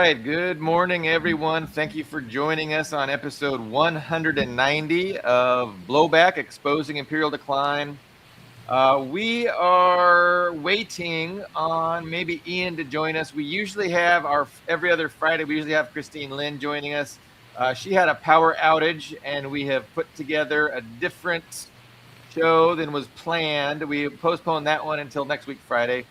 right. Good morning, everyone. Thank you for joining us on episode 190 of Blowback, Exposing Imperial Decline. We are waiting on maybe Ian to join us. We usually have every other Friday, we usually have Christine Lynn joining us. She had a power outage, and we have put together a different show than was planned. We postponed that one until next week, Friday.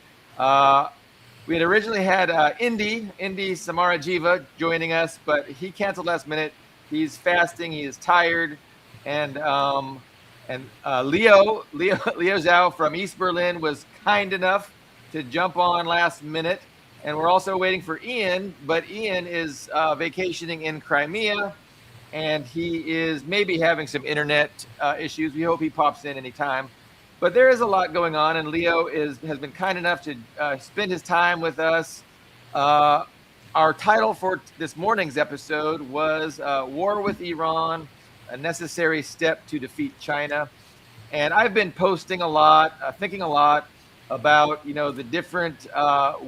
We had originally had Indy Samarajiva joining us, but he canceled last minute. He's fasting. He is tired, and Leo Zhao from East Berlin was kind enough to jump on last minute. And we're also waiting for Ian, but Ian is vacationing in Crimea, and he is maybe having some internet issues. We hope he pops in anytime. But there is a lot going on, and Leo has been kind enough to spend his time with us. Our title for this morning's episode was War with Iran, a necessary step to defeat China. And I've been posting a lot, thinking a lot about, the different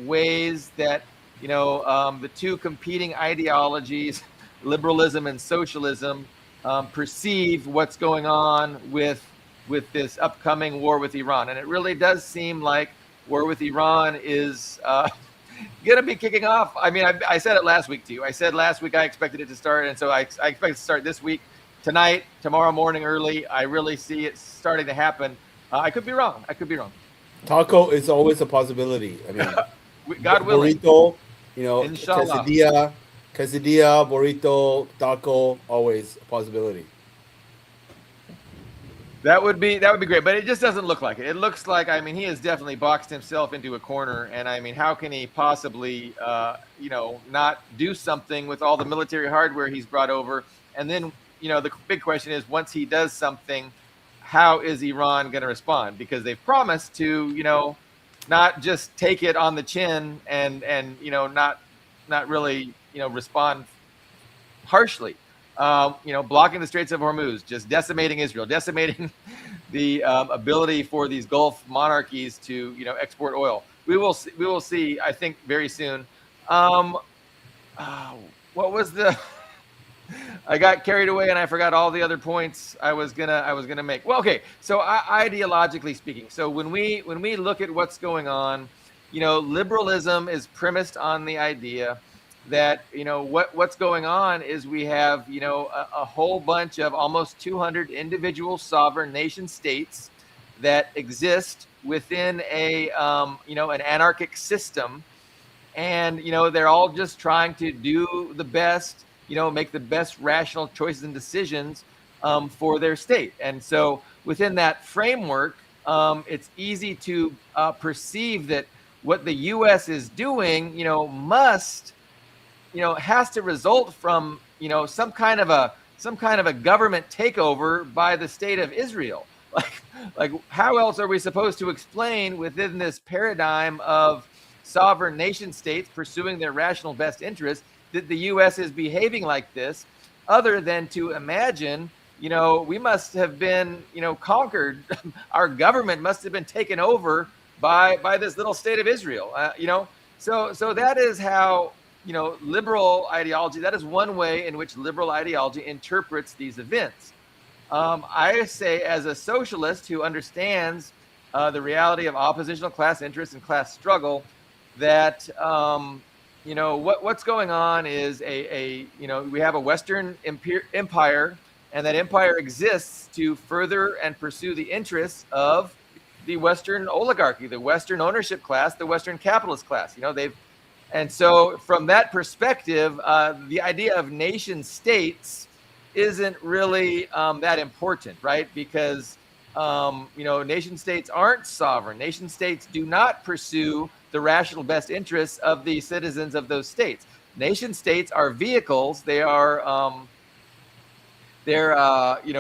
ways that, the two competing ideologies, liberalism and socialism, perceive what's going on with this upcoming war with Iran. And it really does seem like war with Iran is going to be kicking off. I mean, I said it last week to you. I said last week I expected it to start, and so I expect it to start this week, tonight, tomorrow morning early. I really see it starting to happen. I could be wrong. Taco is always a possibility. I mean, God willing. Burrito, Inshallah. quesadilla, burrito, taco, always a possibility. That would be great, but it just doesn't look like it. It looks like, he has definitely boxed himself into a corner, and how can he possibly, not do something with all the military hardware he's brought over? And then, the big question is, once he does something, how is Iran going to respond? Because they've promised to, not just take it on the chin and not really, respond harshly. Blocking the Straits of Hormuz, just decimating Israel, decimating the ability for these Gulf monarchies to, export oil. We will see. I think very soon. What was the? I got carried away and I forgot all the other points I was gonna make. Well, okay. So ideologically speaking, so when we look at what's going on, liberalism is premised on the idea that what's going on is we have a whole bunch of almost 200 individual sovereign nation states that exist within a an anarchic system, and they're all just trying to do the best, make the best rational choices and decisions for their state. And so within that framework, it's easy to perceive that what the U.S. is doing must has to result from, some kind of a government takeover by the state of Israel. Like how else are we supposed to explain within this paradigm of sovereign nation states pursuing their rational best interest that the U.S. is behaving like this, other than to imagine, we must have been, conquered. Our government must have been taken over by this little state of Israel. So that is how, liberal ideology, that is one way in which liberal ideology interprets these events. I say, as a socialist who understands the reality of oppositional class interest and class struggle, that what's going on is we have a Western empire, and that empire exists to further and pursue the interests of the Western oligarchy, the Western ownership class, the Western capitalist class. And so from that perspective, the idea of nation states isn't really that important, right? Because, nation states aren't sovereign. Nation states do not pursue the rational best interests of the citizens of those states. Nation states are vehicles. They are,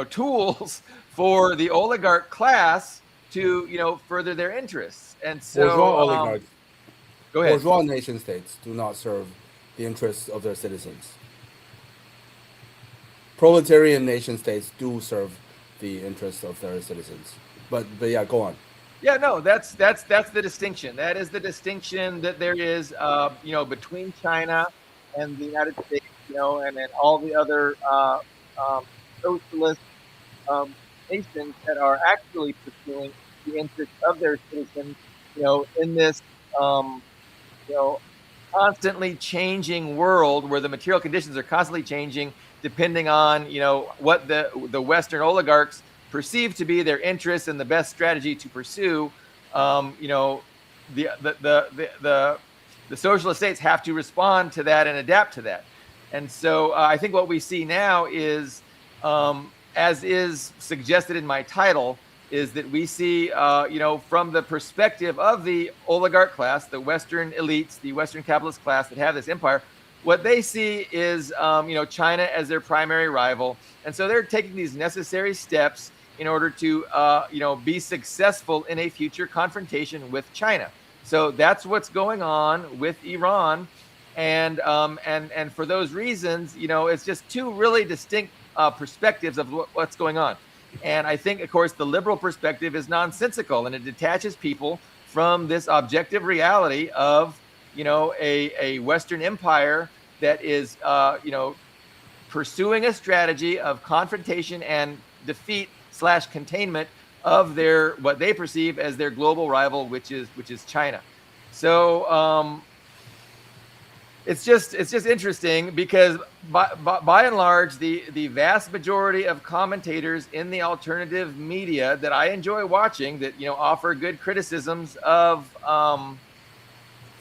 tools for the oligarch class to, further their interests. And so, go ahead. Bourgeois nation states do not serve the interests of their citizens. Proletarian nation states do serve the interests of their citizens. But yeah, go on. Yeah, no, that's the distinction. That is the distinction that there is, between China and the United States, and then all the other um, socialist um, nations that are actually pursuing the interests of their citizens, in this, um, you know, constantly changing world where the material conditions are constantly changing depending on what the Western oligarchs perceive to be their interests and the best strategy to pursue. The socialist states have to respond to that and adapt to that. And so I think what we see now is, as is suggested in my title, is that we see, from the perspective of the oligarch class, the Western elites, the Western capitalist class that have this empire, what they see is, China as their primary rival. And so they're taking these necessary steps in order to, be successful in a future confrontation with China. So that's what's going on with Iran. And for those reasons, it's just two really distinct perspectives of what's going on. And I think, of course, the liberal perspective is nonsensical, and it detaches people from this objective reality of, a Western empire that is, pursuing a strategy of confrontation and defeat / containment of their, what they perceive as their global rival, which is China. So it's just interesting because by and large, the vast majority of commentators in the alternative media that I enjoy watching, that offer good criticisms of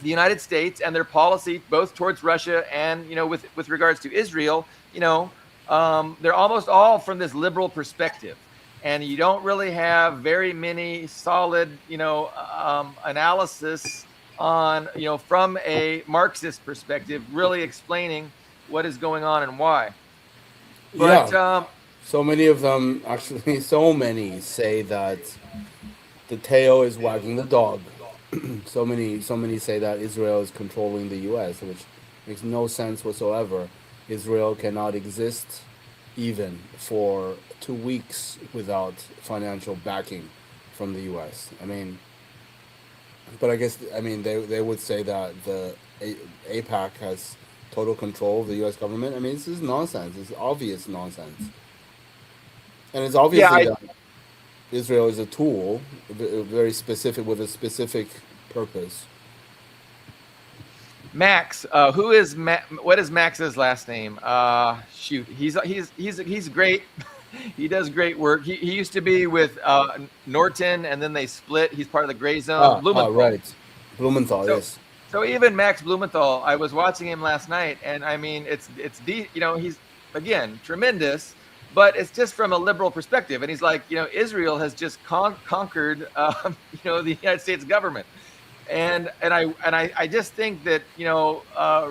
the United States and their policy both towards Russia and with regards to Israel, they're almost all from this liberal perspective. And you don't really have very many solid analysis on, from a Marxist perspective, really explaining what is going on and why. But so many of them, actually, so many say that the tail is wagging the dog. So many say that Israel is controlling the U.S., which makes no sense whatsoever. Israel cannot exist even for 2 weeks without financial backing from the U.S. But I guess they would say that the APAC has total control of the U.S. government. This is nonsense. It's obvious nonsense, and it's obviously that Israel is a tool, very specific, with a specific purpose. Max, who is what is Max's last name? Shoot, he's great. He does great work. He used to be with Norton, and then they split. He's part of the Gray Zone. Blumenthal. Right. Blumenthal, yes. So even Max Blumenthal, I was watching him last night, and it's he's, again, tremendous, but it's just from a liberal perspective. And he's like, Israel has just conquered, the United States government. And I just think that,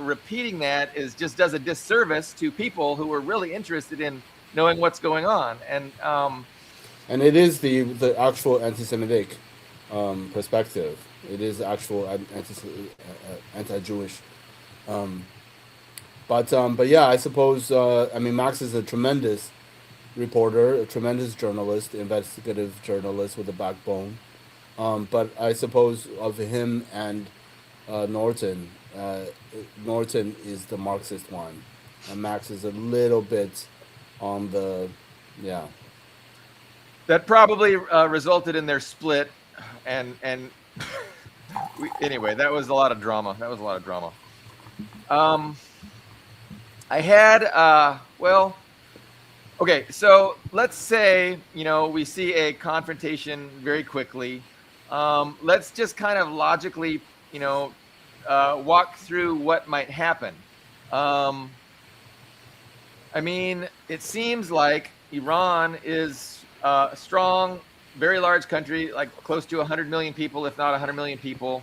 repeating that just does a disservice to people who are really interested in knowing what's going on. And it is the actual anti-Semitic perspective. It is actual anti-Jewish. But yeah, I suppose, Max is a tremendous reporter, a tremendous journalist, investigative journalist with a backbone. But I suppose of him and Norton, Norton is the Marxist one, and Max is a little bit on the, yeah. That probably resulted in their split, and anyway, that was a lot of drama. I had okay, so let's say we see a confrontation very quickly. Let's just kind of logically, walk through what might happen. It seems like Iran is a strong, very large country, like close to 100 million people, if not 100 million people.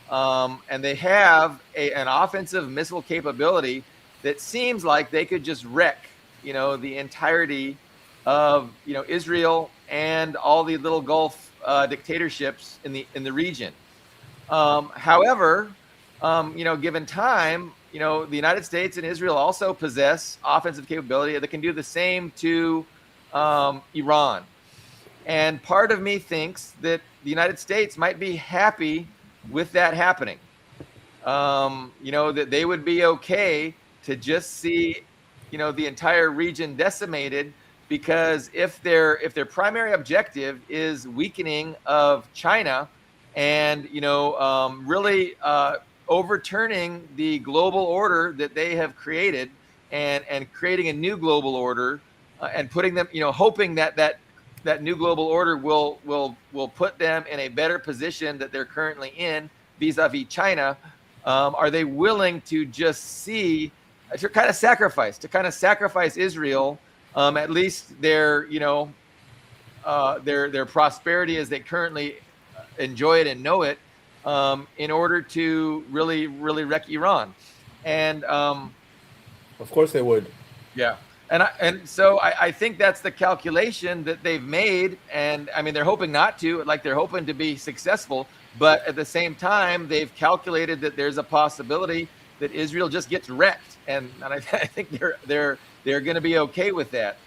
And they have an offensive missile capability that seems like they could just wreck, the entirety of, Israel and all the little Gulf dictatorships in the region. However, given time, the United States and Israel also possess offensive capability that can do the same to Iran. And part of me thinks that the United States might be happy with that happening. That they would be okay to just see, the entire region decimated, because if their primary objective is weakening of China and really overturning the global order that they have created, and creating a new global order, and putting them, hoping that new global order will put them in a better position that they're currently in vis-a-vis China. Are they willing to just see to kind of sacrifice Israel, at least their prosperity as they currently enjoy it and know it, in order to really wreck Iran? And Of course they would. yeah. So I think that's the calculation that they've made. And I mean, they're hoping not to, like, they're hoping to be successful, but at the same time, they've calculated that there's a possibility that Israel just gets wrecked. And I think they're going to be okay with that.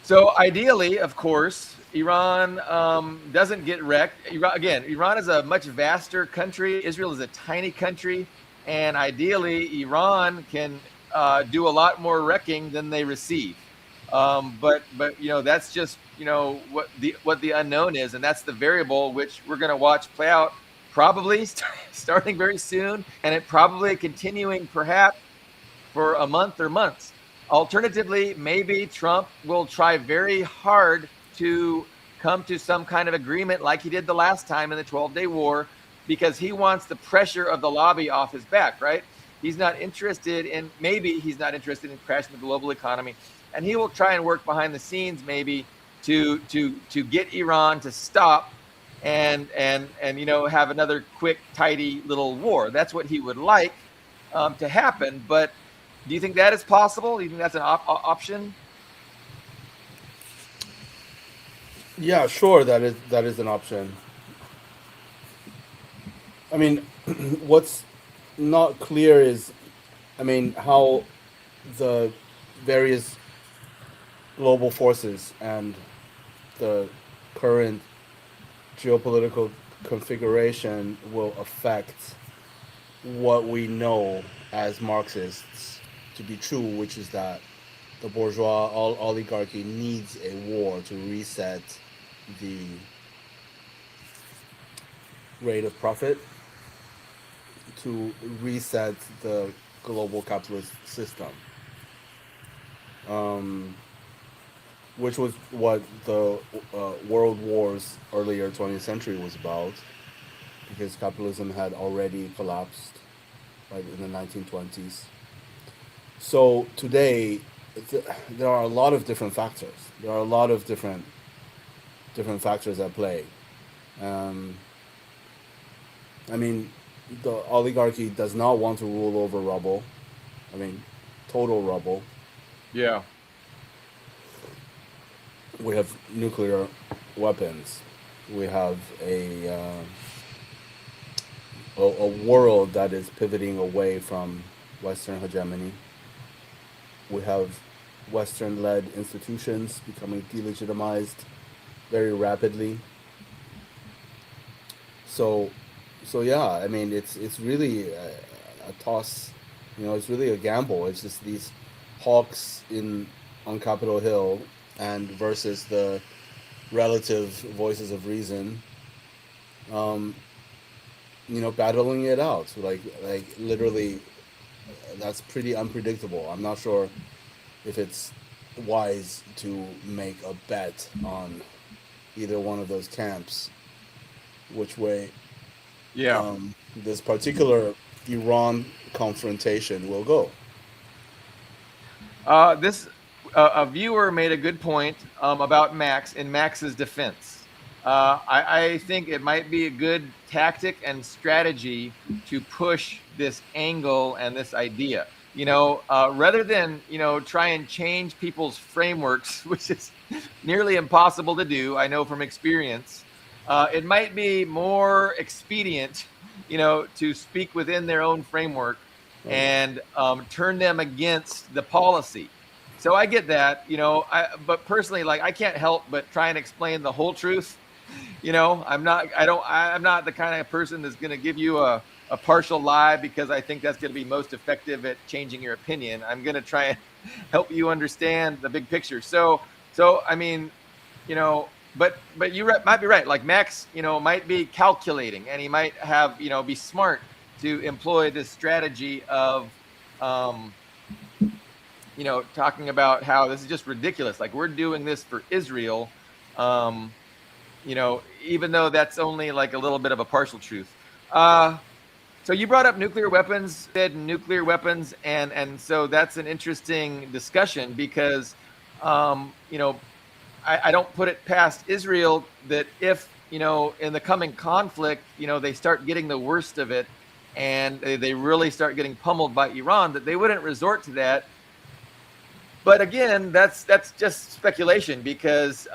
So ideally, of course, Iran doesn't get wrecked. Iran is a much vaster country. Israel is a tiny country. And ideally, Iran can do a lot more wrecking than they receive. But that's just what the unknown is, and that's the variable which we're going to watch play out, probably starting very soon, and it probably continuing perhaps for a month or months. Alternatively, maybe Trump will try very hard to come to some kind of agreement like he did the last time in the 12-day war, because he wants the pressure of the lobby off his back, right? He's not interested in crashing the global economy, and he will try and work behind the scenes, maybe to get Iran to stop and have another quick, tidy little war. That's what he would like to happen. But do you think that is possible? Do you think that's an option? Yeah, sure, that is an option. I mean, what's not clear is, how the various global forces and the current geopolitical configuration will affect what we know as Marxists to be true, which is that the bourgeois oligarchy needs a war to reset the rate of profit, to reset the global capitalist system, which was what the world wars earlier 20th century was about, because capitalism had already collapsed in the 1920s. So today, there are a lot of different factors. There are a lot of different factors at play. The oligarchy does not want to rule over rubble. Total rubble. Yeah. We have nuclear weapons. We have a world that is pivoting away from Western hegemony. We have Western-led institutions becoming delegitimized very rapidly. So yeah, it's really a toss. It's really a gamble. It's just these hawks on Capitol Hill and versus the relative voices of reason, battling it out. Like literally, that's pretty unpredictable. I'm not sure if it's wise to make a bet on either one of those camps, which way this particular Iran confrontation will go. A viewer made a good point about Max in Max's defense. I think it might be a good tactic and strategy to push this angle and this idea. Rather than try and change people's frameworks, which is nearly impossible to do, I know from experience. It might be more expedient, to speak within their own framework and turn them against the policy. So I get that, but personally, I can't help but try and explain the whole truth. I'm not the kind of person that's going to give you a a partial lie because I think that's going to be most effective at changing your opinion. I'm going to try and help you understand the big picture. So I mean, but you might be right. Like Max, might be calculating, and he might have, be smart to employ this strategy of, talking about how this is just ridiculous. Like, we're doing this for Israel, even though that's only like a little bit of a partial truth. So you brought up nuclear weapons, and so that's an interesting discussion because, I don't put it past Israel that if, in the coming conflict, they start getting the worst of it and they really start getting pummeled by Iran, that they wouldn't resort to that. But again, that's just speculation because,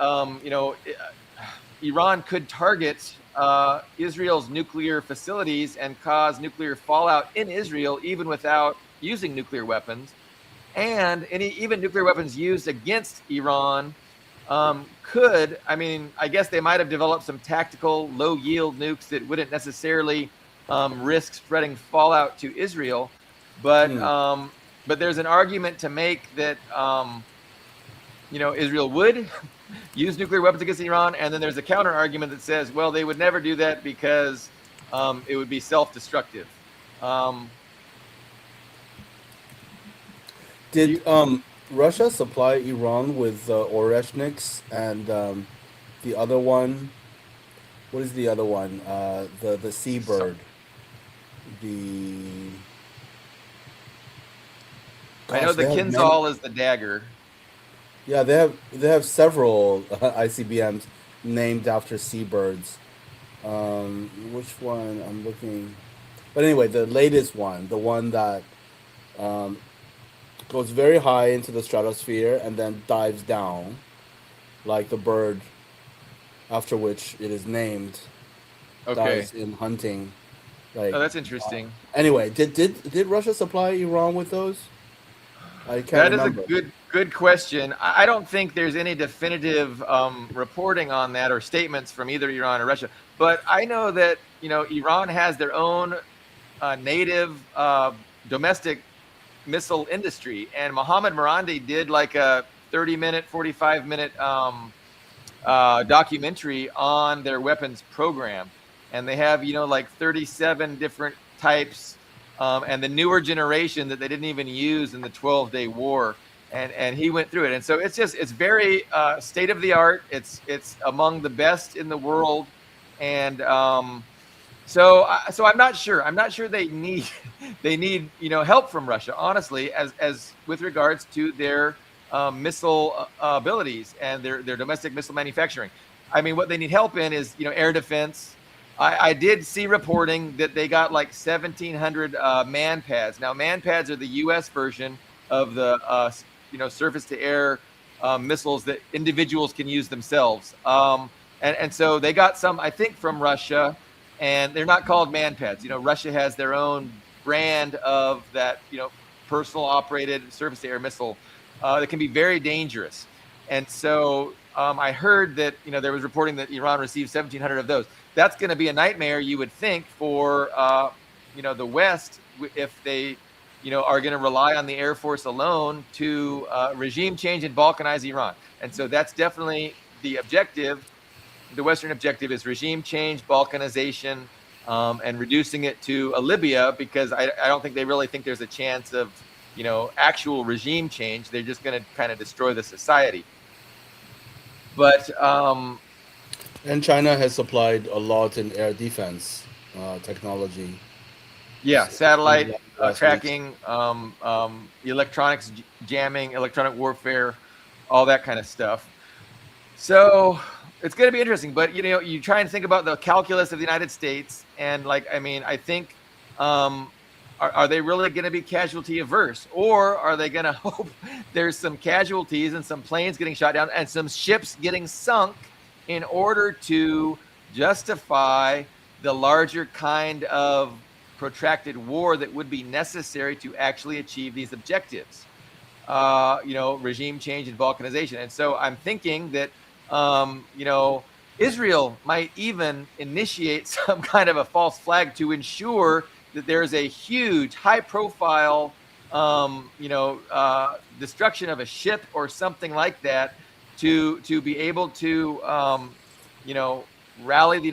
Iran could target Israel's nuclear facilities and cause nuclear fallout in Israel, even without using nuclear weapons. And even nuclear weapons used against Iran I guess they might have developed some tactical low yield nukes that wouldn't necessarily risk spreading fallout to Israel. But there's an argument to make that, Israel would use nuclear weapons against Iran. And then there's a counter argument that says, well, they would never do that because it would be self-destructive. Did Russia supply Iran with Oreshniks and the other one? What is the other one? The Seabird. I know the Kinzhal is the dagger. Yeah, they have several ICBMs named after seabirds. Which one I'm looking? But anyway, the latest one, the one that goes very high into the stratosphere and then dives down, like the bird after which it is named. Okay. Dies in hunting. Like, oh, that's interesting. Anyway, did Russia supply Iran with those? I can't that remember. Is a good question. I don't think there's any definitive reporting on that or statements from either Iran or Russia. But I know that Iran has their own native domestic missile industry, and Mohammad Morandi did like a 30-minute, 45-minute documentary on their weapons program, and they have like 37 different types. And the newer generation that they didn't even use in the 12-day war. And he went through it. And so it's very state of the art. It's among the best in the world. And so I'm not sure. I'm not sure they need help from Russia, honestly, as with regards to their missile abilities and their domestic missile manufacturing. I mean, what they need help in is air defense. I did see reporting that they got like 1,700 man pads. Now, man pads are the U.S. version of the surface-to-air missiles that individuals can use themselves. And so they got some, I think, from Russia, and they're not called man pads. Russia has their own brand of that personal operated surface-to-air missile that can be very dangerous. And so I heard that there was reporting that Iran received 1,700 of those. That's going to be a nightmare, you would think, for the West if they are going to rely on the Air Force alone to regime change and balkanize Iran. And so that's definitely the objective. The Western objective is regime change, balkanization, and reducing it to a Libya, because I don't think they really think there's a chance of actual regime change. They're just going to kind of destroy the society. But and China has supplied a lot in air defense technology. Yeah, satellite tracking, electronics jamming, electronic warfare, all that kind of stuff. So it's going to be interesting. But you try and think about the calculus of the United States, and I think, are they really going to be casualty averse, or are they going to hope there's some casualties and some planes getting shot down and some ships getting sunk in order to justify the larger kind of protracted war that would be necessary to actually achieve these objectives, regime change and balkanization. And so I'm thinking that, Israel might even initiate some kind of a false flag to ensure that there is a huge, high-profile, destruction of a ship or something like that to be able to, rally the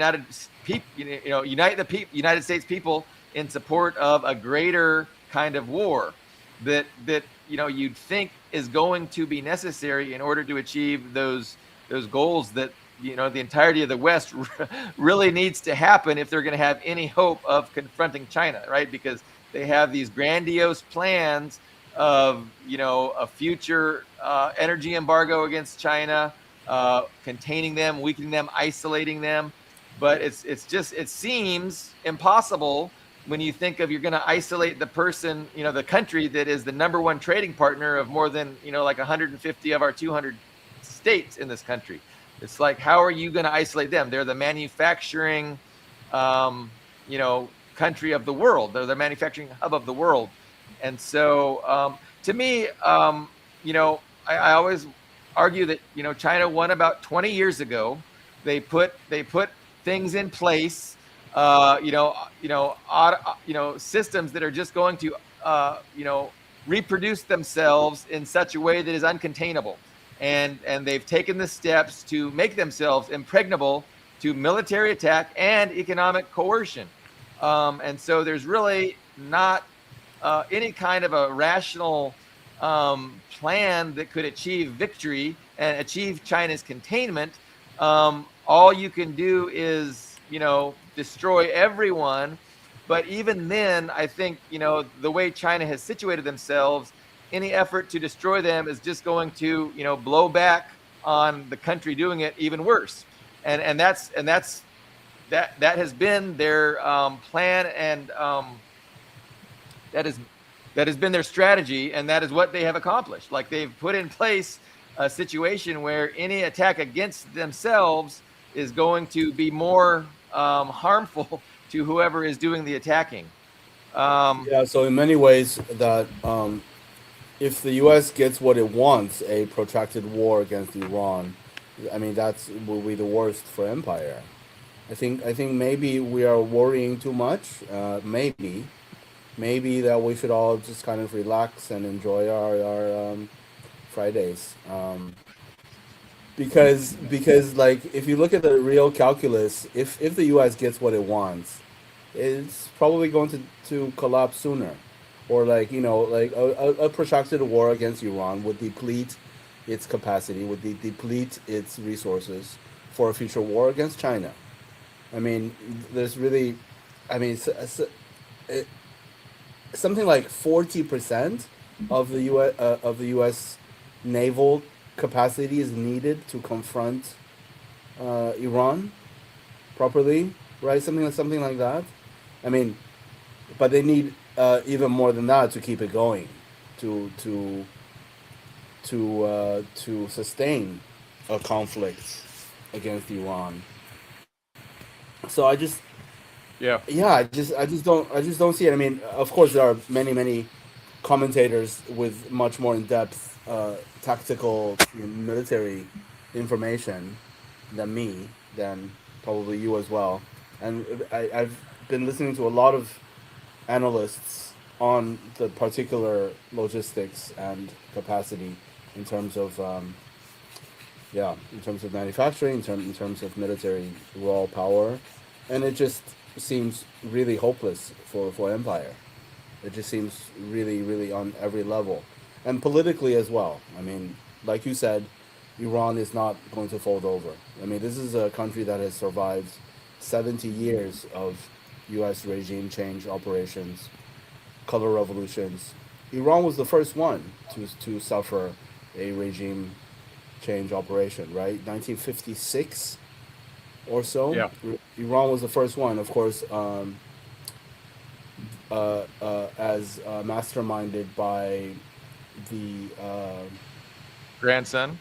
unite the United States people in support of a greater kind of war that you'd think is going to be necessary in order to achieve those goals that the entirety of the West really needs to happen if they're going to have any hope of confronting China, right? Because they have these grandiose plans of a future energy embargo against China, containing them, weakening them, isolating them. But it seems impossible when you think of you're going to isolate the person, the country that is the number one trading partner of more than like 150 of our 200 states in this country. It's like, how are you going to isolate them? They're the manufacturing, country of the world. They're the manufacturing hub of the world. And so, to me, I always argue that China won about 20 years ago. They put things in place, systems that are just going to, reproduce themselves in such a way that is uncontainable. And they've taken the steps to make themselves impregnable to military attack and economic coercion. And so there's really not any kind of a rational plan that could achieve victory and achieve China's containment. All you can do is, destroy everyone. But even then, I think, the way China has situated themselves, any effort to destroy them is just going to, blow back on the country doing it even worse. And that has been their plan, and that has been their strategy, and that is what they have accomplished. Like, they've put in place a situation where any attack against themselves is going to be more harmful to whoever is doing the attacking. Yeah, so in many ways, that if the U.S. gets what it wants, a protracted war against Iran, I mean, that will be the worst for empire. I think maybe we are worrying too much. Maybe that we should all just kind of relax and enjoy our Fridays. Because like, if you look at the real calculus, if the U.S. gets what it wants, it's probably going to collapse sooner, or like a protracted war against Iran would deplete its capacity, would deplete its resources for a future war against China. I mean, there's really, I mean, something like 40% of the U.S. naval capacity is needed to confront Iran properly, right? Something like that. I mean, but they need even more than that to keep it going, to sustain a conflict against Iran. So I just don't see it. I mean, of course, there are many commentators with much more in depth tactical, military information than me, than probably you as well. And I've been listening to a lot of analysts on the particular logistics and capacity in terms of manufacturing, in terms of military raw power, and it just seems really hopeless for empire. It just seems really on every level, and politically as well. I mean, like you said, Iran is not going to fold over. I mean, this is a country that has survived 70 years of U.S. regime change operations, color revolutions. Iran was the first one to suffer a regime change operation, right? 1956 or so. Yeah. Iran was the first one, of course, as masterminded by the Grandson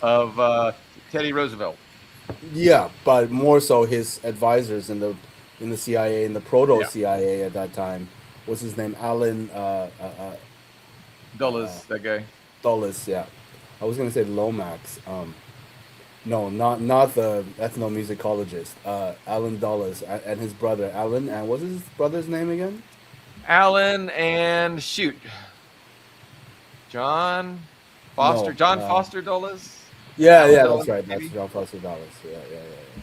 of Teddy Roosevelt. yeah, but more so his advisors in the CIA, in the proto Yeah. CIA at that time. What's his name? Alan Dulles, that guy. Dulles. Yeah, I was gonna say Lomax. No, not the ethnomusicologist. Alan Dulles and his brother Alan. And what's his brother's name again? Alan and shoot, John Foster, No. John Foster Dulles, Yeah, Alan yeah, that's Dulles, right. That's maybe. John Foster Dulles. Yeah, yeah, yeah, yeah.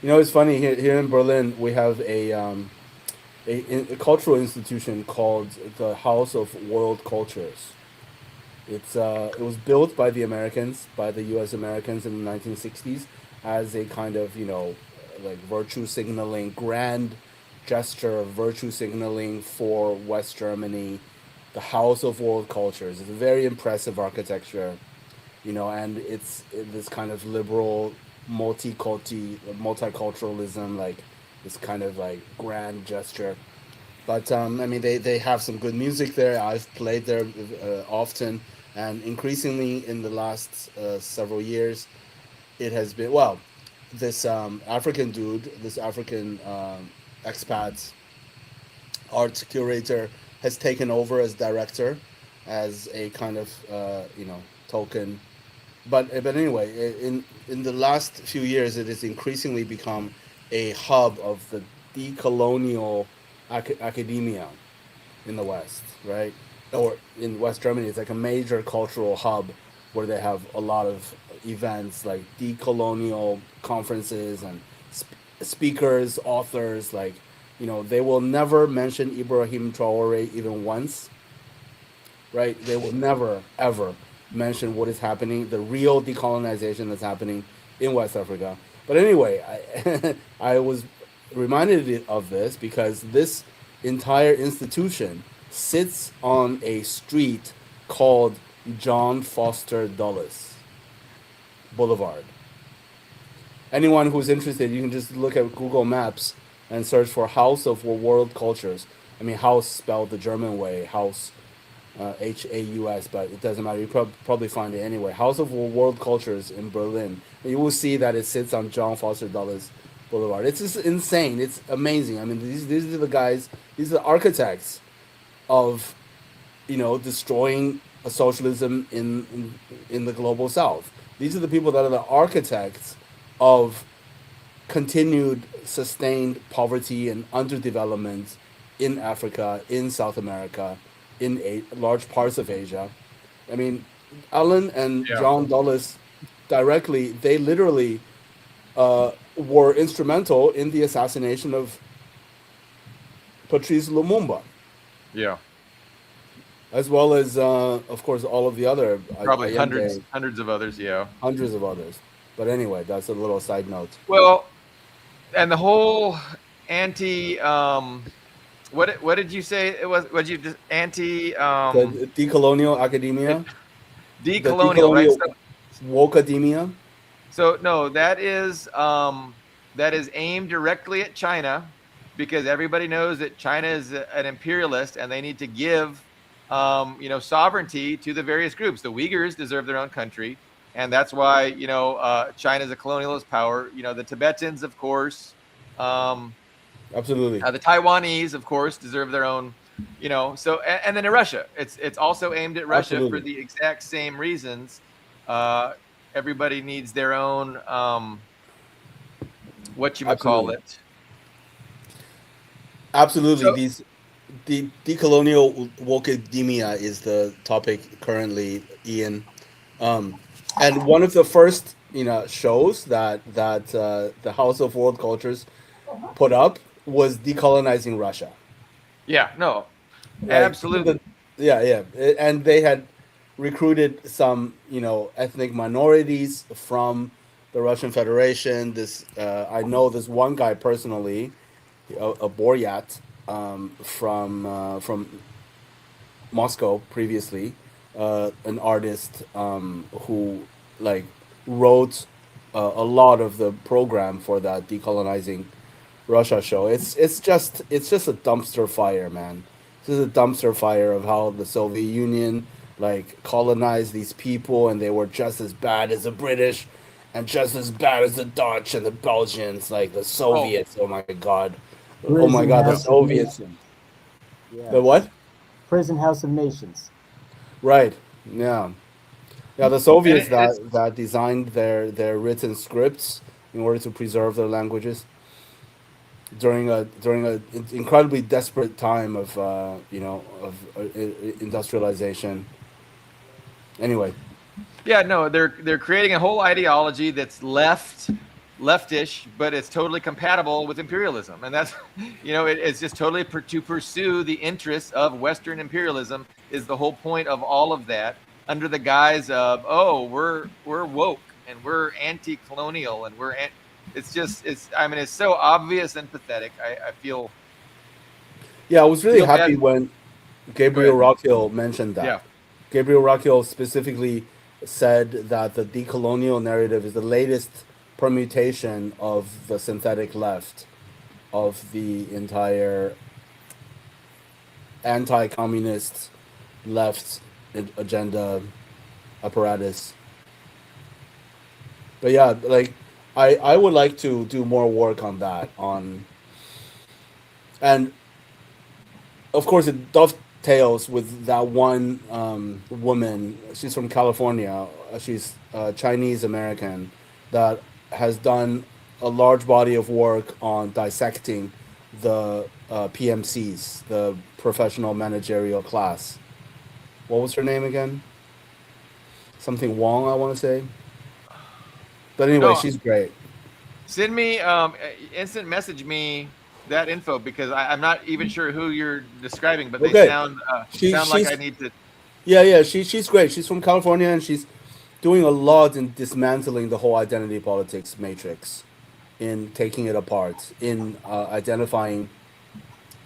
You know, it's funny here in Berlin. We have a cultural institution called the House of World Cultures. It was built by the Americans, by the U.S. Americans in the 1960s, as a kind of like virtue signaling, grand gesture of virtue signaling for West Germany. The House of World Cultures. It's a very impressive architecture, and it's this kind of liberal, multiculturalism, like this kind of like grand gesture. But I mean, they have some good music there. I've played there often, and increasingly in the last several years, it has been this African dude, this African expat art curator, has taken over as director, as a kind of token. But anyway, in the last few years, it has increasingly become a hub of the decolonial academia in the West, right? Or in West Germany, it's like a major cultural hub where they have a lot of events like decolonial conferences and speakers, authors. Like, they will never mention Ibrahim Traore even once, right? They will never ever mention what is happening, the real decolonization that's happening in West Africa. But anyway, I was reminded of this because this entire institution sits on a street called John Foster Dulles Boulevard. Anyone who's interested, you can just look at Google Maps and search for House of World Cultures. I mean, house spelled the German way, house, Haus, but it doesn't matter. You probably find it anyway. House of World Cultures in Berlin. And you will see that it sits on John Foster Dulles Boulevard. It's just insane. It's amazing. I mean, these are the guys. These are the architects of, destroying a socialism in the global South. These are the people that are the architects of continued sustained poverty and underdevelopment in Africa, in South America, in large parts of Asia. I mean, Alan and Yeah. John Dulles directly, they literally were instrumental in the assassination of Patrice Lumumba, Yeah. as well as, of course, all of the other Probably Allende, hundreds of others. Yeah. hundreds of others. But anyway, that's a little side note. Well, and the whole anti what did you say it was? What you just anti The decolonial academia, the decolonial, right? decolonial woke academia. So no, that is aimed directly at China, because everybody knows that China is an imperialist and they need to give sovereignty to the various groups. The Uyghurs deserve their own country, and that's why China is a colonialist power. The Tibetans, of course, um, Absolutely, the Taiwanese, of course, deserve their own. So and then in Russia, it's also aimed at Russia for absolutely, the exact same reasons. Uh, Everybody needs their own what you call absolutely, it. absolutely. So These the decolonial woke academia is the topic currently, Ian. Um, and one of the first shows that the House of World Cultures put up was decolonizing Russia, yeah, no, right? absolutely. Yeah, yeah, and they had recruited some ethnic minorities from the Russian Federation. This I know this one guy personally, a Boryat, from Moscow previously, an artist who like wrote a lot of the program for that decolonizing Russia show. It's just a dumpster fire, man. This is a dumpster fire of how the Soviet Union like colonized these people, and they were just as bad as the British, and just as bad as the Dutch and the Belgians, like the Oh, Soviets. Oh my god, oh my Prison god, the House of Soviets. Nations. The Yes. what? Prison House of Nations. Right. Yeah. Yeah, the And Soviets it's that designed their written scripts in order to preserve their languages during a incredibly desperate time of industrialization. Anyway, yeah, no, they're creating a whole ideology that's leftish, but it's totally compatible with imperialism, and that's it's just totally to pursue the interests of Western imperialism is the whole point of all of that, under the guise of, oh, we're woke and we're anti-colonial and it's I mean, it's so obvious and pathetic. I yeah, I was really feel bad. happy when Go Gabriel ahead. Rockhill mentioned that. Yeah. Gabriel Rockhill specifically said that the decolonial narrative is the latest permutation of the synthetic left of the entire anti-communist left agenda apparatus. But yeah, like I would like to do more work on that and of course it dovetails with that one woman. She's from California. She's Chinese American that has done a large body of work on dissecting the PMCs, the professional managerial class. What was her name again? Something Wong, I want to say. But anyway, No, she's great. send me instant message me that info, because I'm not even sure who you're describing, but they Okay, sound like I she's need to. yeah, she's great. She's from California and she's doing a lot in dismantling the whole identity politics matrix, in taking it apart, in identifying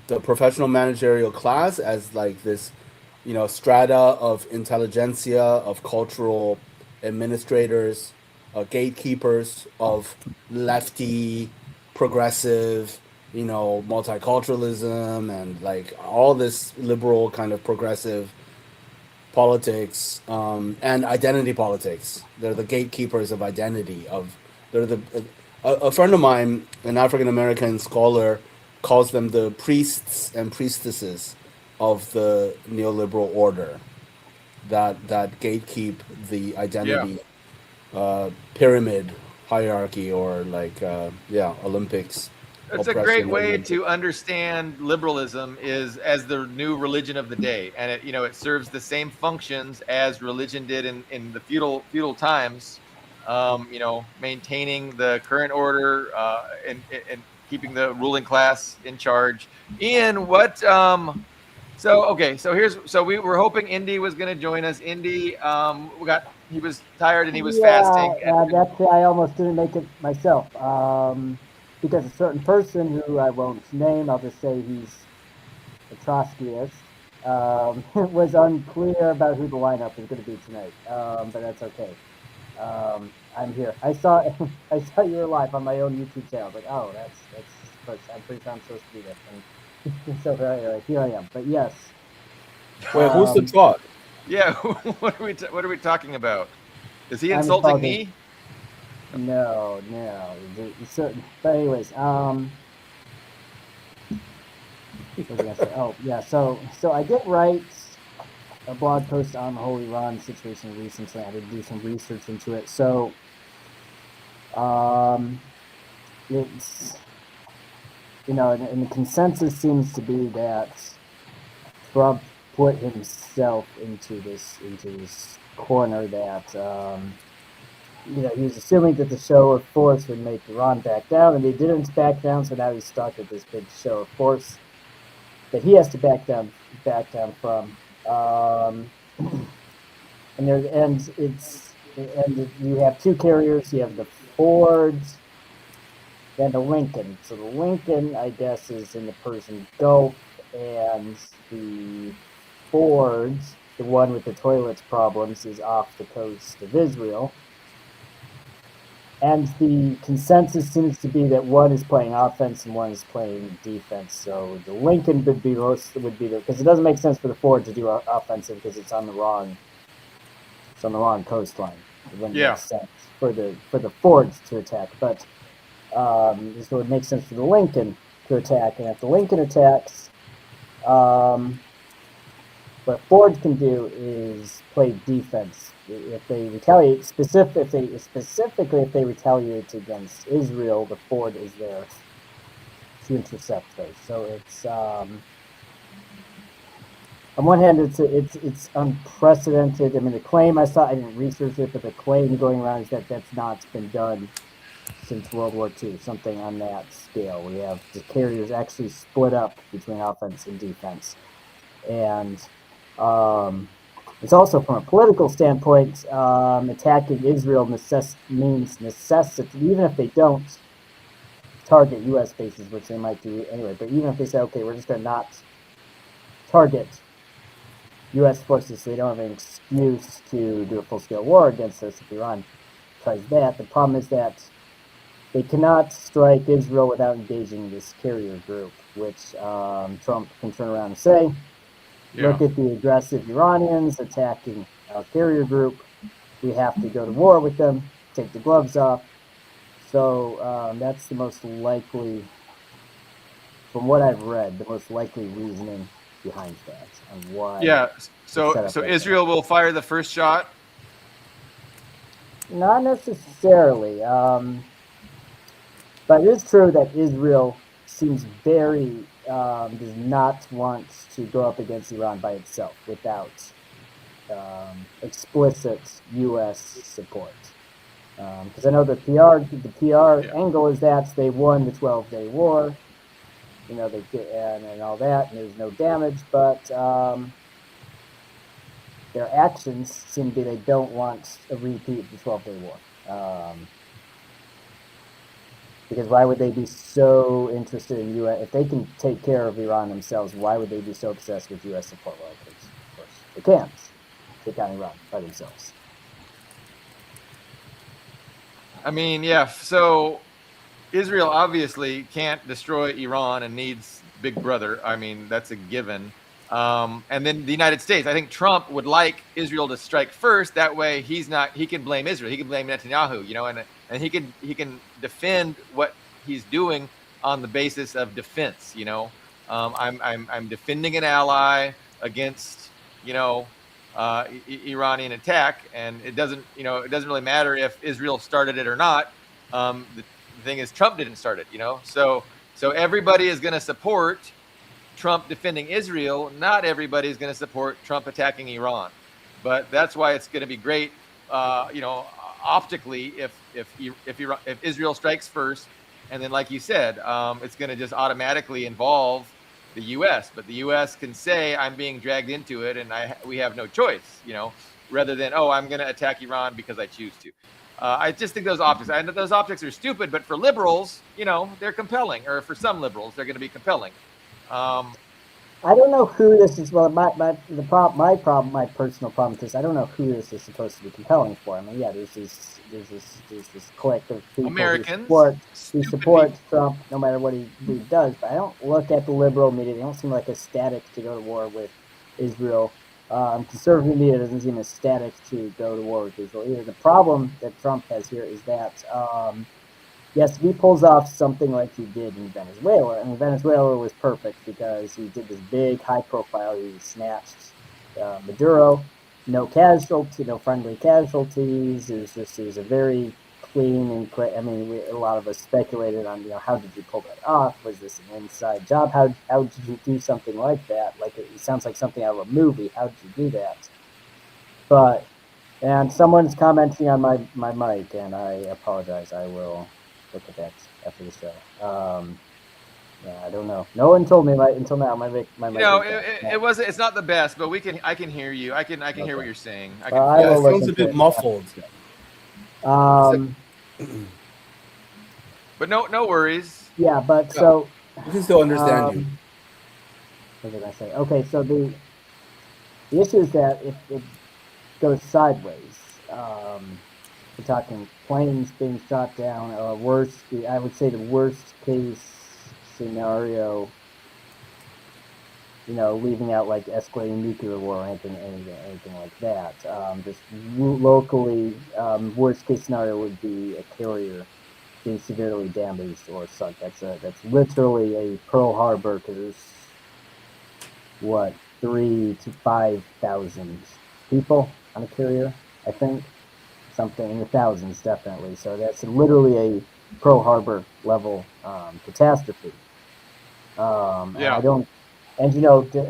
the professional managerial class as like this, strata of intelligentsia, of cultural administrators, gatekeepers of lefty, progressive, multiculturalism and like all this liberal kind of progressive politics and identity politics. They're the gatekeepers of identity. They're the a friend of mine, an African American scholar, calls them the priests and priestesses of the neoliberal order that gatekeep the Yeah, identity pyramid hierarchy or like Olympics it's a great oppression way Olympics. to understand liberalism is as the new religion of the day, and it serves the same functions as religion did in the feudal times. Maintaining the current order, and keeping the ruling class in charge. Ian, what So okay, so we were hoping Indy was going to join us. Indy, he was tired and he was Yeah, fasting. And that's I almost didn't make it myself. Because a certain person who I won't name, I'll just say he's a Trotskyist, was unclear about who the lineup is going to be tonight. But that's okay. I'm here. I saw I saw you were live on my own YouTube channel. I was like, oh, that's I'm pretty sure I'm supposed to be there. And so here I am. But yes, Wait, who's the um, thought? yeah, what are we talking about? Is he I'm insulting insulting. me? No, So, but anyways, what was I gonna say? Oh, yeah. So I did write a blog post on the whole Iran situation recently. I did do some research into it. So, um, it's and the consensus seems to be that Trump put himself into this corner that he was assuming that the show of force would make Iran back down, and they didn't back down. So now he's stuck with this big show of force that he has to back down from. And you have two carriers. You have the Fords and the Lincoln. So the Lincoln, I guess, is in the Persian Gulf, and the Fords, the one with the toilets problems, is off the coast of Israel. And the consensus seems to be that one is playing offense and one is playing defense. So the Lincoln would be because it doesn't make sense for the Ford to do offensive because it's on the wrong coastline. It wouldn't Yeah. make sense for the Fords to attack, but so it makes sense for the Lincoln to attack. And if the Lincoln attacks, What Ford can do is play defense. If they retaliate, specifically if they retaliate against Israel, the Ford is there to intercept those. So it's on one hand, it's unprecedented. I mean, the claim I saw, I didn't research it, but the claim going around is that that's not been done since World War II, something on that scale. We have the carriers actually split up between offense and defense. And it's also from a political standpoint, attacking Israel means necessity, even if they don't target U.S. bases, which they might do anyway. But even if they say, okay, we're just going to not target U.S. forces, so they don't have an excuse to do a full-scale war against us if Iran tries that. The problem is that they cannot strike Israel without engaging this carrier group, which Trump can turn around and say, look at the aggressive Iranians attacking our carrier group. We have to go to war with them, take the gloves off. So that's the most likely, from what I've read, the most likely reasoning behind that and why. Yeah. So Israel will fire the first shot. Not necessarily, but it is true that Israel seems very does not want to go up against Iran by itself without explicit U.S. support. Because I know the PR angle is that they won the 12-day war. They get and all that, and there's no damage, but their actions seem to be they don't want a repeat of the 12-day war. Because why would they be so interested in U.S. if they can take care of Iran themselves? Why would they be so obsessed with U.S. support? Well, because of course they can't take on Iran by themselves. I mean, yeah. So Israel obviously can't destroy Iran and needs Big Brother. I mean, that's a given. And then the United States. I think Trump would like Israel to strike first. That way, he can blame Israel. He can blame Netanyahu. And he can defend what he's doing on the basis of defense. I'm defending an ally against Iranian attack, and it doesn't really matter if Israel started it or not. The thing is, Trump didn't start it. So everybody is going to support Trump defending Israel. Not everybody is going to support Trump attacking Iran, but that's why it's going to be great, optically, if Israel strikes first, and then, like you said, it's going to just automatically involve the U.S. But the U.S. can say, I'm being dragged into it, and we have no choice, rather than, I'm going to attack Iran because I choose to. I just think those optics are stupid, but for liberals, they're compelling, or for some liberals, they're going to be compelling. I don't know who this is. Well, my personal problem with this, I don't know who this is supposed to be compelling for. I mean, yeah, there's this clique of people Americans who support Trump no matter what he does. But I don't look at the liberal media; they don't seem like ecstatic to go to war with Israel. Conservative media doesn't seem ecstatic to go to war with Israel either. The problem that Trump has here is that. Yes, if he pulls off something like he did in Venezuela, and Venezuela was perfect because he did this big, high-profile. He snatched Maduro, no friendly casualties. It was a very clean and quick. I mean, a lot of us speculated on, how did you pull that off? Was this an inside job? How did you do something like that? Like it sounds like something out of a movie. How did you do that? And someone's commenting on my mic, and I apologize. I will look at that after the show. I don't know. No one told me until now. My mic. It's not the best, but I can hear you. I can hear what you're saying. It sounds a bit muffled. But no worries. Yeah, but so we can still understand you. What did I say? Okay, so the issue is that if it goes sideways, we're talking planes being shot down, or I would say the worst case scenario, leaving out like escalating nuclear war or anything like that. Just locally, worst case scenario would be a carrier being severely damaged or sunk. That's literally a Pearl Harbor, because there's 3,000 to 5,000 people on a carrier, I think. Something in the thousands, definitely. So that's literally a Pearl Harbor level catastrophe. And Yeah. I don't, and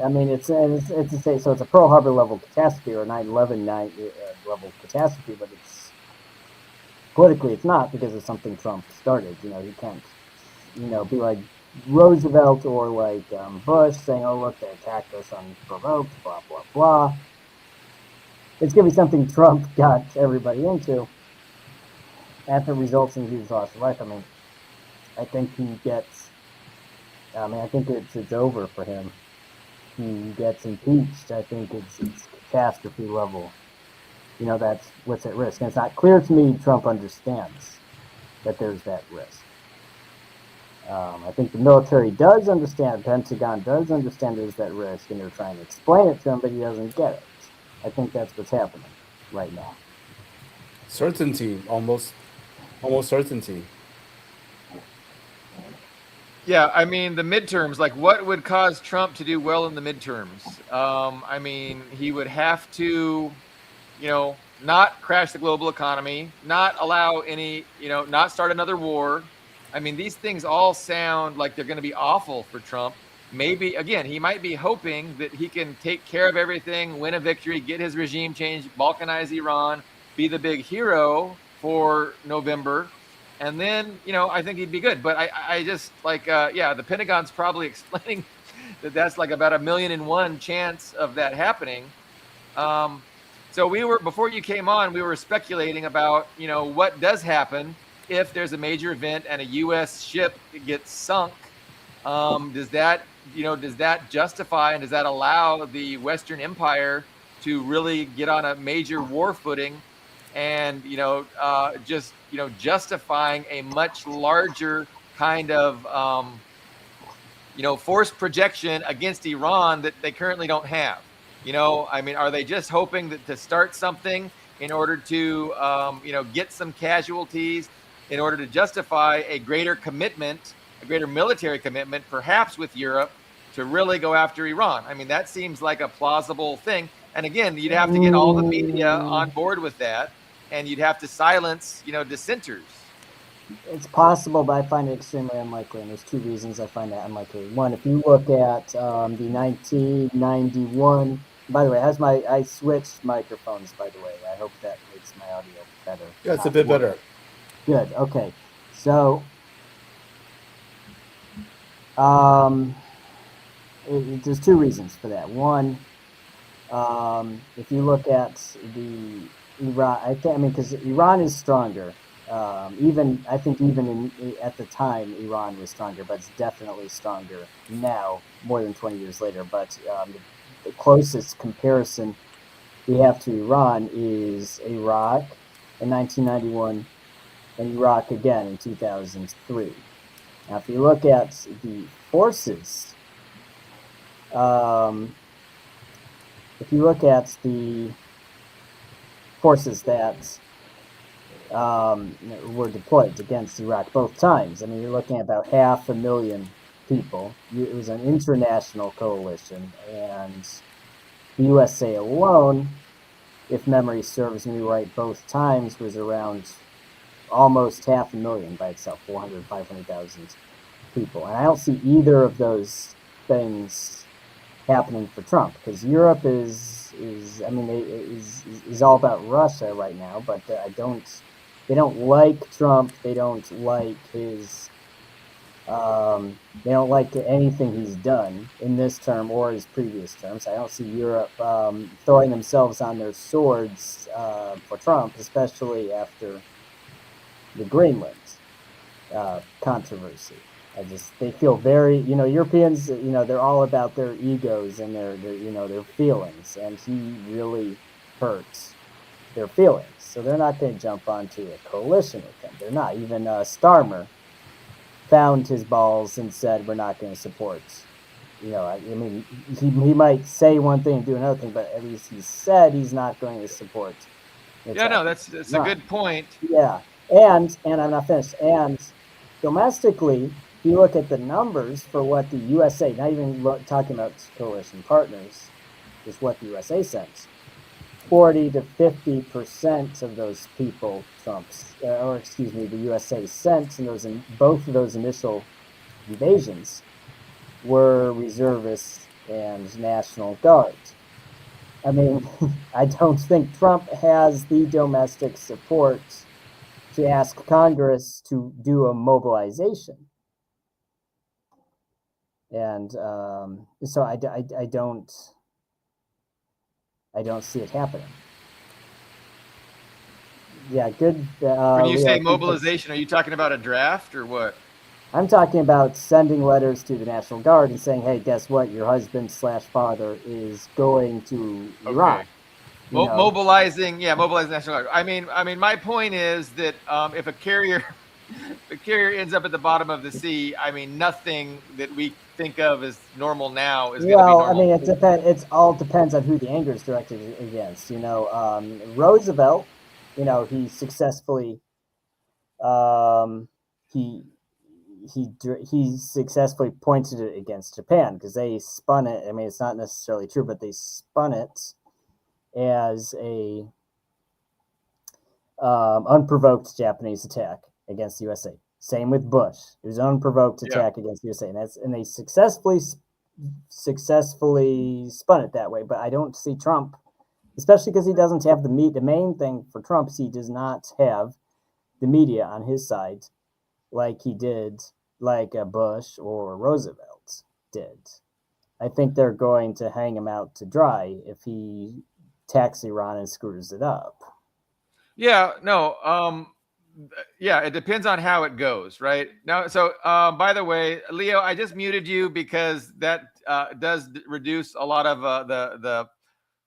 I mean, it's to say, so it's a Pearl Harbor level catastrophe or 9/11 level catastrophe, but it's politically it's not because of something Trump started. He can't, be like Roosevelt or like Bush saying, "Oh, look, they attacked us unprovoked," blah blah blah. It's gonna be something Trump got everybody into, and if it results in a huge loss of life, I mean, I think he gets. I mean, I think it's over for him. He gets impeached. I think it's catastrophe level. That's what's at risk, and it's not clear to me Trump understands that there's that risk. I think the military does understand, Pentagon does understand there's that risk, and they're trying to explain it to him, but he doesn't get it. I think that's what's happening right now. Certainty, almost certainty. Yeah, I mean the midterms. Like, what would cause Trump to do well in the midterms? I mean, he would have to, not crash the global economy, not allow any, not start another war. I mean, these things all sound like they're going to be awful for Trump. Maybe again, he might be hoping that he can take care of everything, win a victory, get his regime changed, balkanize Iran, be the big hero for November. And then, I think he'd be good. But I just like, the Pentagon's probably explaining that that's like about 1,000,000 chance of that happening. So before you came on, we were speculating about, what does happen if there's a major event and a U.S. ship gets sunk. Does that justify and does that allow the Western Empire to really get on a major war footing? And justifying a much larger kind of force projection against Iran that they currently don't have. I mean, are they just hoping that to start something in order to get some casualties in order to justify a greater commitment, a greater military commitment, perhaps with Europe, to really go after Iran? I mean, that seems like a plausible thing. And again, you'd have to get all the media on board with that. And you'd have to silence, dissenters. It's possible, but I find it extremely unlikely. And there's two reasons I find that unlikely. One, if you look at the 1991. By the way, I switched microphones. By the way, I hope that makes my audio better. Yeah, it's a bit better. Good. Okay. So, there's two reasons for that. One, if you look at the Iran, because Iran is stronger. I think even at the time, Iran was stronger, but it's definitely stronger now, more than 20 years later. But the closest comparison we have to Iran is Iraq in 1991 and Iraq again in 2003. Now, if you look at the forces, if you look at the forces that were deployed against Iraq both times, I mean, you're looking at about 500,000 people. It was an international coalition, and the USA alone, if memory serves me right, both times was around almost 500,000 by itself, 400,000, 500,000 people. And I don't see either of those things happening for Trump, because Europe is all about Russia right now, but they don't like Trump. They don't like his they don't like anything he's done in this term or his previous terms. I don't see Europe throwing themselves on their swords for Trump, especially after the Greenland controversy. They feel very, Europeans, they're all about their egos and their feelings, and he really hurts their feelings. So they're not going to jump onto a coalition with him. They're not. Even Starmer found his balls and said, we're not going to support. He might say one thing and do another thing, but at least he said he's not going to support. Yeah, no, that's a good point. Yeah, and I'm not finished. And domestically, if you look at the numbers for what the USA, not even talking about coalition partners, is what the USA sends. 40 to 50% of those people the USA sent in both of those initial invasions were reservists and National Guard. I mean, I don't think Trump has the domestic support to ask Congress to do a mobilization. And so I don't see it happening. Yeah, good. When you Leo, say mobilization, are you talking about a draft or what? I'm talking about sending letters to the National Guard and saying, "Hey, guess what? Your husband/father is going to Iraq." Mobilizing National Guard. I mean, my point is that if a carrier ends up at the bottom of the sea, I mean, nothing that we think of as normal now is going to be normal. I mean, it all depends on who the anger is directed against. Roosevelt, he successfully he successfully pointed it against Japan because they spun it. I mean, it's not necessarily true, but they spun it as a unprovoked Japanese attack against the USA. Same with Bush; it was an unprovoked attack against the USA, and they successfully spun it that way. But I don't see Trump, especially because he doesn't have the main thing for Trump is he does not have the media on his side like he did, like Bush or Roosevelt did. I think they're going to hang him out to dry if he attacks Iran and screws it up. Yeah, no, yeah, it depends on how it goes, right? Now, so by the way, Leo, I just muted you because that does reduce a lot of the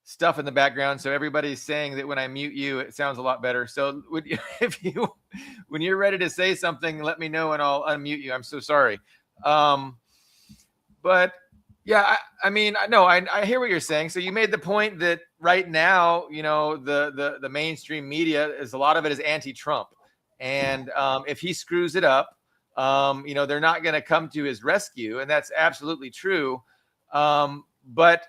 stuff in the background. So everybody's saying that when I mute you, it sounds a lot better. So when you're ready to say something, let me know and I'll unmute you. I'm so sorry. But yeah, I mean, no, I hear what you're saying. So you made the point that right now, the mainstream media is a lot of it is anti-Trump. And if he screws it up, they're not going to come to his rescue. And that's absolutely true. But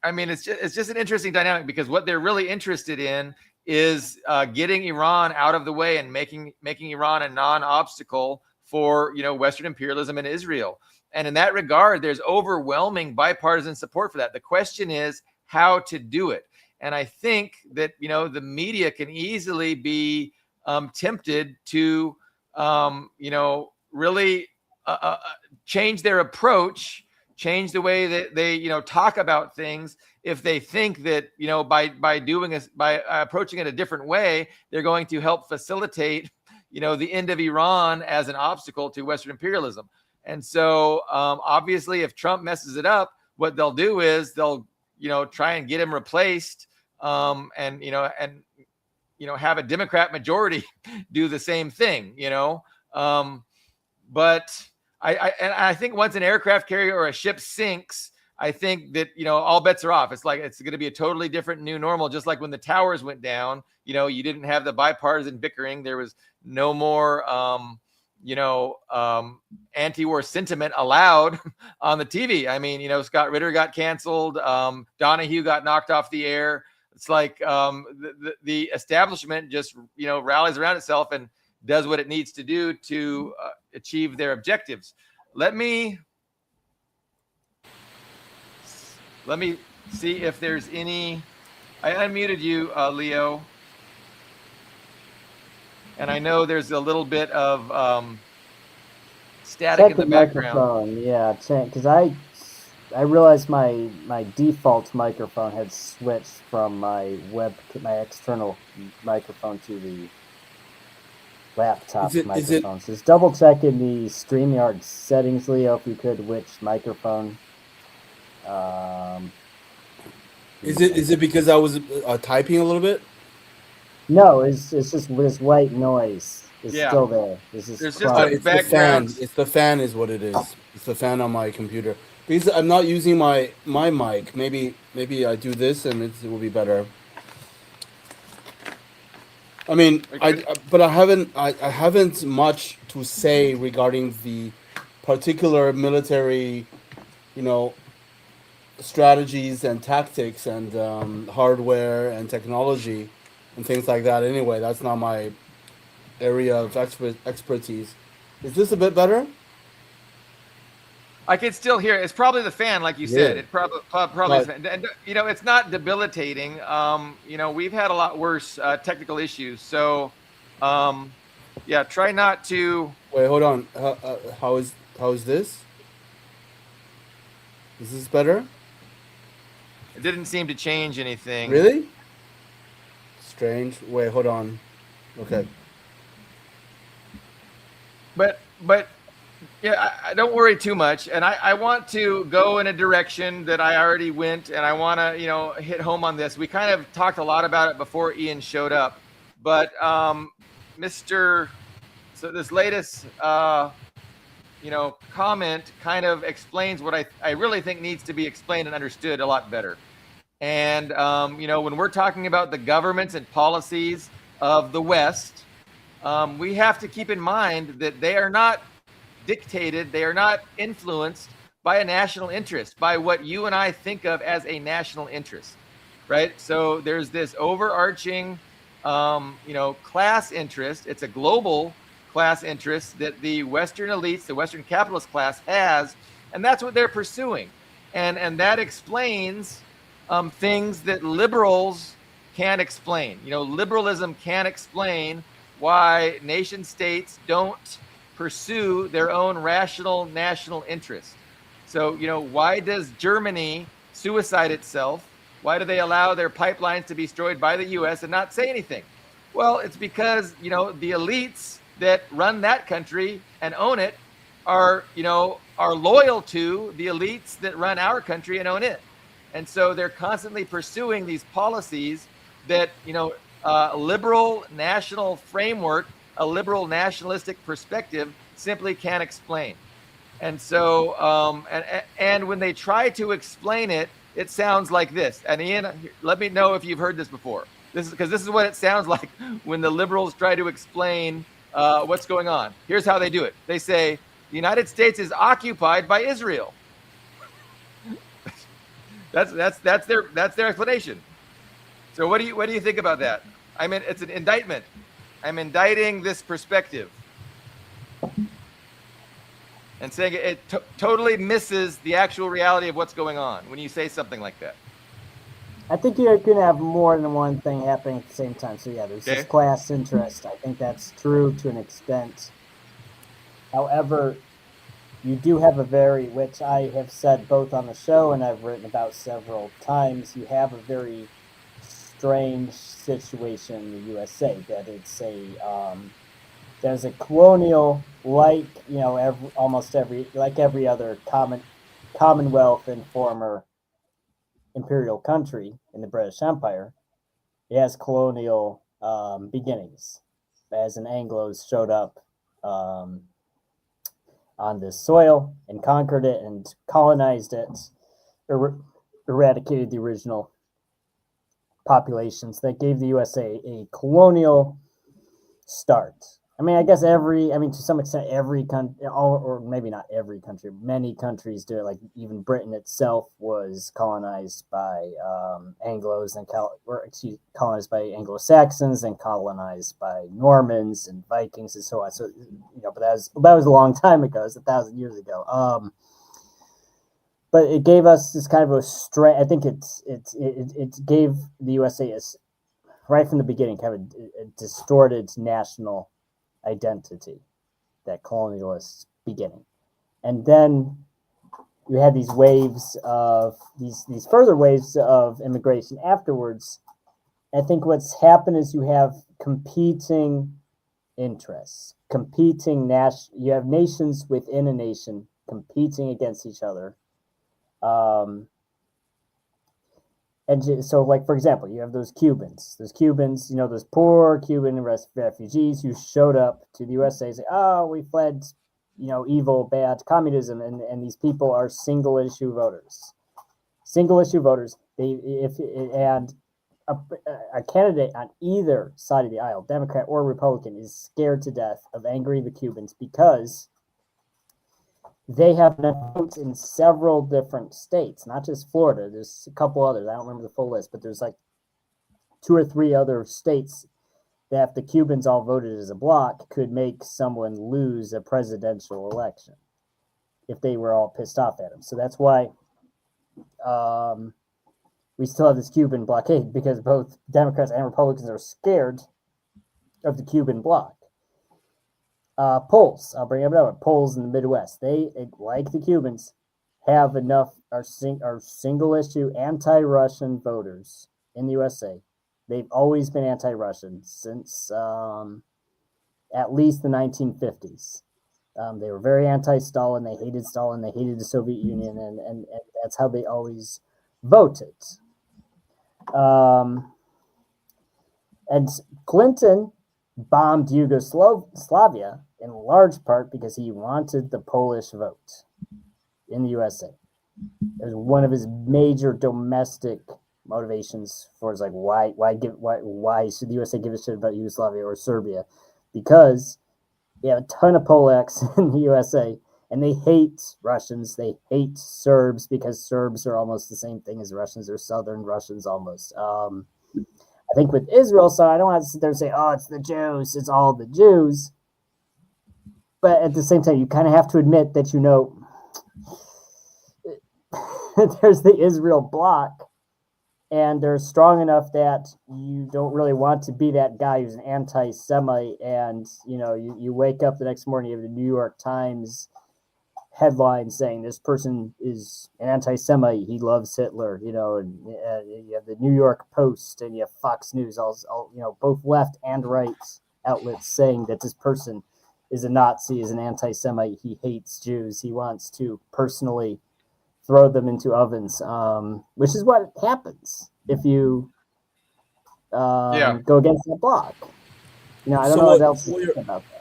I mean, it's just an interesting dynamic because what they're really interested in is getting Iran out of the way and making Iran a non-obstacle for, Western imperialism in Israel. And in that regard, there's overwhelming bipartisan support for that. The question is how to do it. And I think that, the media can easily be tempted to, really change their approach, change the way that they, talk about things. If they think that, by approaching it a different way, they're going to help facilitate, the end of Iran as an obstacle to Western imperialism. And so, obviously, if Trump messes it up, what they'll do is they'll, try and get him replaced, and have a Democrat majority do the same thing, But I think once an aircraft carrier or a ship sinks, I think that, all bets are off. It's like it's going to be a totally different new normal. Just like when the towers went down, you didn't have the bipartisan bickering. There was no more, anti-war sentiment allowed on the TV. I mean, Scott Ritter got canceled. Donahue got knocked off the air. It's like the establishment just, rallies around itself and does what it needs to do to achieve their objectives. Let me see if there's any. I unmuted you, Leo. And I know there's a little bit of static in the background. Yeah, because I realized my default microphone had switched from my external microphone to the laptop microphone. So just double check in the StreamYard settings, Leo, if you could, which microphone. Is it because I was typing a little bit? No, it's just this white noise is still there. There's just it's the fan. It's the fan is what it is. It's the fan on my computer. Because I'm not using my mic. Maybe I do this and it will be better. I mean, but I haven't much to say regarding the particular military, strategies and tactics and hardware and technology and things like that. Anyway, that's not my area of expertise. Is this a bit better? I can still hear it. It's probably the fan, like you said. Weird. It probably is. And it's not debilitating. We've had a lot worse technical issues. So, yeah, try not to. Wait, hold on. How is this? Is this better? It didn't seem to change anything. Really? Strange. Wait, hold on. Okay. But yeah, I don't worry too much. And I want to go in a direction that I already went, and I want to, hit home on this. We kind of talked a lot about it before Ian showed up, but so this latest, comment kind of explains what I really think needs to be explained and understood a lot better. And, when we're talking about the governments and policies of the West, we have to keep in mind that they are not dictated, they are not influenced by a national interest, by what you and I think of as a national interest, right? So there's this overarching, class interest. It's a global class interest that the Western elites, the Western capitalist class has, and that's what they're pursuing. And that explains things that liberals can't explain. Liberalism can't explain why nation states don't pursue their own rational national interest. So, why does Germany suicide itself? Why do they allow their pipelines to be destroyed by the U.S. and not say anything? Well, it's because, the elites that run that country and own it are loyal to the elites that run our country and own it. And so they're constantly pursuing these policies that, liberal national framework, a liberal nationalistic perspective simply can't explain. And so, and when they try to explain it, it sounds like this. And Ian, let me know if you've heard this before. This is what it sounds like when the liberals try to explain what's going on. Here's how they do it. They say the United States is occupied by Israel. That's their explanation. So what do you think about that? I mean, it's an indictment. I'm indicting this perspective and saying it totally misses the actual reality of what's going on when you say something like that. I think you're going to have more than one thing happening at the same time. So yeah, there's this class interest. I think that's true to an extent. However, you do have which I have said both on the show and I've written about several times, you have a very strange situation in the USA that it's there's a colonial, like, every other commonwealth and former imperial country in the British Empire. It has colonial beginnings as an Anglos showed up on this soil and conquered it and colonized it, eradicated the original populations that gave the USA a colonial start. I mean, I guess to some extent, every country, or maybe not every country, many countries do it. Like even Britain itself was colonized by Anglos and colonized by Anglo-Saxons and colonized by Normans and Vikings and so on. So, but that was a long time ago. It was 1,000 years ago. But it gave us this kind of a I think it gave the USA right from the beginning kind of a distorted national identity, that colonialist beginning. And then you had these waves of these further waves of immigration afterwards. I think what's happened is you have competing interests, you have nations within a nation competing against each other. And so, like, for example, you have those Cubans, those poor Cuban refugees who showed up to the USA and say, oh, we fled, evil, bad communism. And these people are single issue voters. And a candidate on either side of the aisle, Democrat or Republican, is scared to death of angering the Cubans because they have enough votes in several different states, not just Florida. There's a couple others. I don't remember the full list, but there's like 2 or 3 other states that if the Cubans all voted as a bloc could make someone lose a presidential election if they were all pissed off at him. So that's why we still have this Cuban blockade, because both Democrats and Republicans are scared of the Cuban bloc. Poles, I'll bring it up. Poles in the Midwest, they, like the Cubans, have enough are single issue anti-Russian voters in the USA. They've always been anti-Russian since at least the 1950s. They were very anti-Stalin. They hated Stalin. They hated the Soviet Union, and that's how they always voted. And Clinton bombed Yugoslavia in large part because he wanted the Polish vote in the USA. It was one of his major domestic motivations for his, like, why should the USA give a shit about Yugoslavia or Serbia? Because we have a ton of Polacks in the USA, and they hate Russians. They hate Serbs because Serbs are almost the same thing as Russians. They're Southern Russians almost. I think with Israel, so I don't want to sit there and say, oh, it's the Jews. It's all the Jews. But at the same time, you kind of have to admit that, there's the Israel bloc, and they're strong enough that you don't really want to be that guy who's an anti-Semite, and you wake up the next morning, you have the New York Times headline saying this person is an anti-Semite, he loves Hitler, and you have the New York Post and you have Fox News, all both left and right outlets saying that this person is a Nazi, is an anti-Semite, he hates Jews, he wants to personally throw them into ovens, which is what happens if you go against that bloc. I don't know what else to think about that.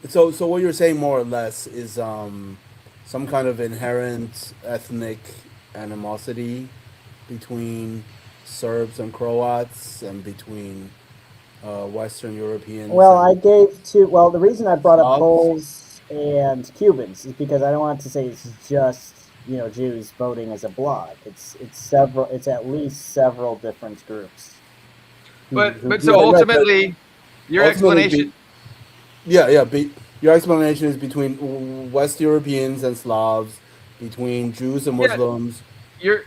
So what you're saying more or less is some kind of inherent ethnic animosity between Serbs and Croats and between Western Europeans. Well, the reason I brought up Poles and Cubans is because I don't want to say it's just Jews voting as a bloc. It's at least several different groups. But so ultimately, your explanation. Your explanation is between West Europeans and Slavs, between Jews and Muslims. You're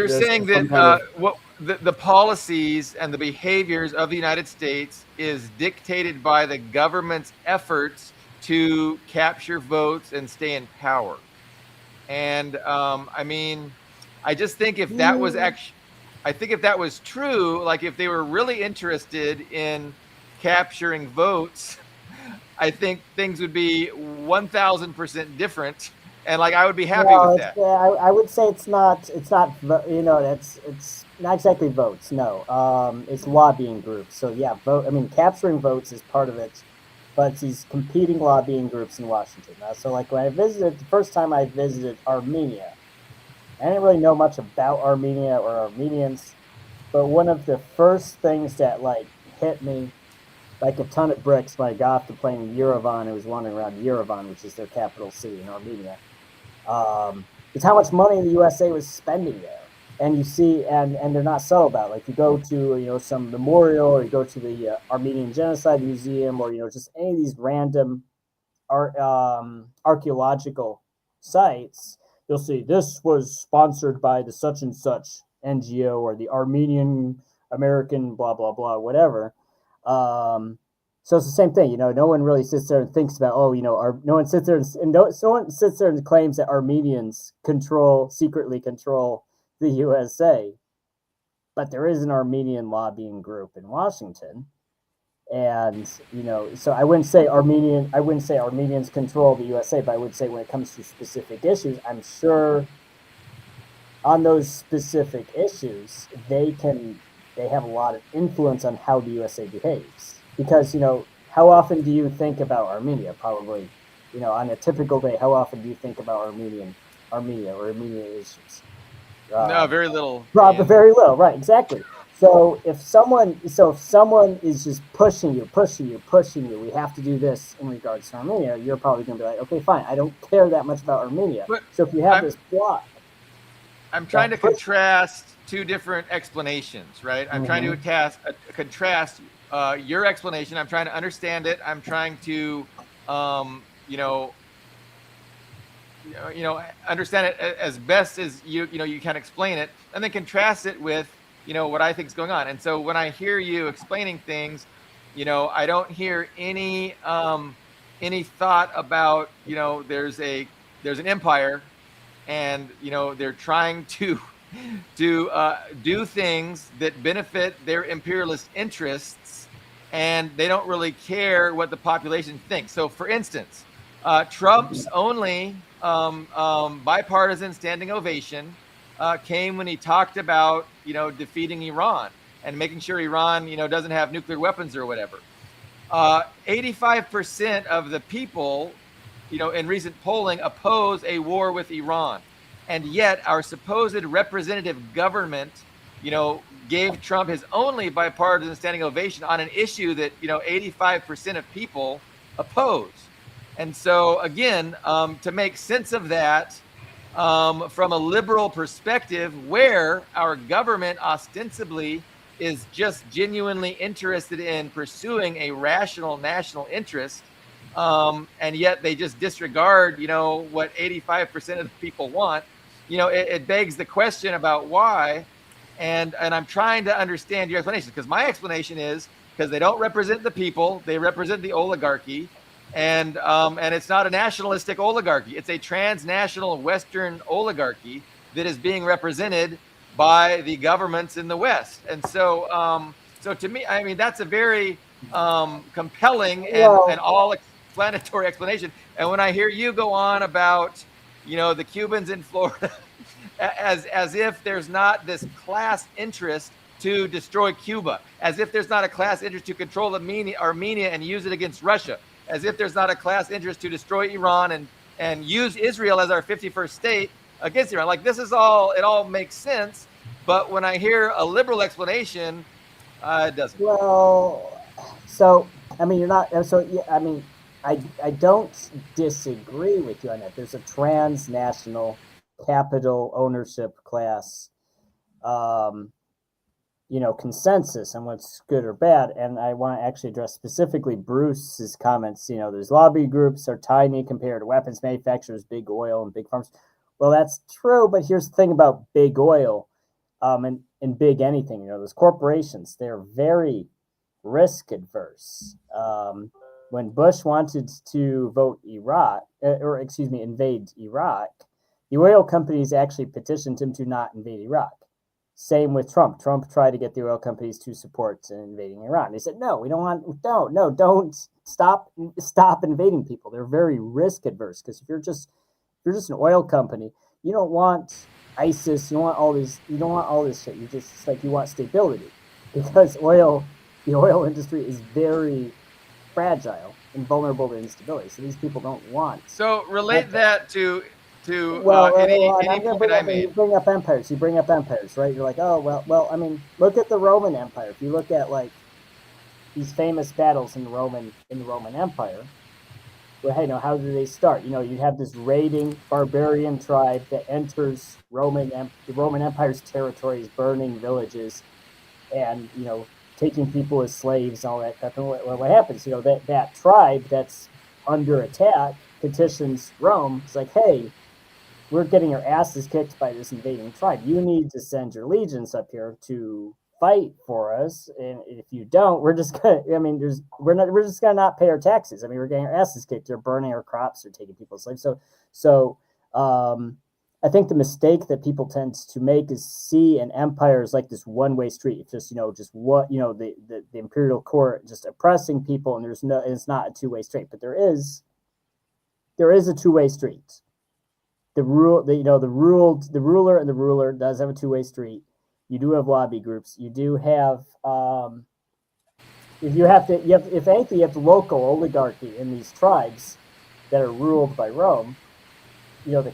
saying that what the policies and the behaviors of the United States is dictated by the government's efforts to capture votes and stay in power. And I just think if that was if that was true, like if they were really interested in capturing votes, I think things would be 1,000% different, and I would be happy with that. I would say it's not it's not exactly votes. No, it's lobbying groups. So yeah, capturing votes is part of it, but it's these competing lobbying groups in Washington. So when I visited, the first time I visited Armenia, I didn't really know much about Armenia or Armenians, but one of the first things that hit me like a ton of bricks when I got off the plane in Yerevan. I was wandering around Yerevan, which is their capital city in Armenia. Is how much money the USA was spending there. And you see, and they're not subtle about it. You go to some memorial, or you go to the Armenian Genocide Museum, or just any of these random archaeological sites. You'll see this was sponsored by the such and such NGO or the Armenian American blah blah blah whatever. So it's the same thing. No one really sits there and thinks about no one sits there and claims that Armenians secretly control the USA, but there is an Armenian lobbying group in Washington, and so I wouldn't say Armenians control the USA, but I would say when it comes to specific issues, I'm sure on those specific issues they have a lot of influence on how the USA behaves, because how often do you think about Armenia? Probably on a typical day, how often do you think about Armenia or Armenian issues? No, very little. Very little, right? Exactly. So if someone is just pushing you, we have to do this in regards to Armenia, you're probably going to be like, okay, fine, I don't care that much about Armenia. But So if you have I'm this block, I'm trying to contrast two different explanations, right? I'm trying to contrast your explanation. I'm trying to understand it. I'm trying to, you know, understand it as best as you can explain it, and then contrast it with what I think is going on. And so when I hear you explaining things, I don't hear any thought about there's an empire, and they're trying to do things that benefit their imperialist interests, and they don't really care what the population thinks. So for instance, Trump's only bipartisan standing ovation came when he talked about defeating Iran and making sure Iran doesn't have nuclear weapons or whatever. 85% of the people in recent polling oppose a war with Iran, and yet our supposed representative government gave Trump his only bipartisan standing ovation on an issue that 85% of people oppose. And so again, to make sense of that, from a liberal perspective, where our government ostensibly is just genuinely interested in pursuing a rational national interest, and yet they just disregard what 85% of the people want, it begs the question about why. And I'm trying to understand your explanation, because my explanation is because they don't represent the people, they represent the oligarchy. And it's not a nationalistic oligarchy. It's a transnational Western oligarchy that is being represented by the governments in the West. And so, to me, I mean, that's a very compelling and all-explanatory explanation. And when I hear you go on about, the Cubans in Florida, as if there's not this class interest to destroy Cuba, as if there's not a class interest to control Armenia and use it against Russia, as if there's not a class interest to destroy Iran and use Israel as our 51st state against Iran. Like, this is it all makes sense. But when I hear a liberal explanation, it doesn't. Well, so, I mean, you're not, so, yeah, I mean, I don't disagree with you on that. There's a transnational capital ownership class, consensus on what's good or bad. And I want to actually address specifically Bruce's comments. There's lobby groups are tiny compared to weapons manufacturers, big oil, and big farms. Well, that's true, but here's the thing about big oil, and big anything. Those corporations, they're very risk adverse. When Bush wanted to invade Iraq, the oil companies actually petitioned him to not invade Iraq. Same with Trump. Trump tried to get the oil companies to support invading Iran. They said, no, we don't stop invading people. They're very risk adverse, because if you're just an oil company, you don't want ISIS, you don't want all this shit. You want stability, because the oil industry is very fragile and vulnerable to instability. So these people don't want. So relate that to any point I made. You bring up empires, right? You're like, oh, well, I mean, look at the Roman Empire. If you look at like these famous battles in the Roman Empire, well, hey, how do they start? You have this raiding barbarian tribe that enters the Roman Empire's territories, burning villages, and taking people as slaves and all that stuff. And what happens? That tribe that's under attack petitions Rome. It's like, hey, we're getting our asses kicked by this invading tribe. You need to send your legions up here to fight for us, and if you don't, we're just gonna. I mean, we're just gonna not pay our taxes. I mean, we're getting our asses kicked. They're burning our crops. They're taking people's slaves. So, I think the mistake that people tend to make is see an empire as like this one-way street. It's just the imperial court just oppressing people, and it's not a two-way street. But there is a two-way street. The ruler and the ruler does have a two-way street. You do have lobby groups. You do have if anything, you have the local oligarchy in these tribes that are ruled by Rome. The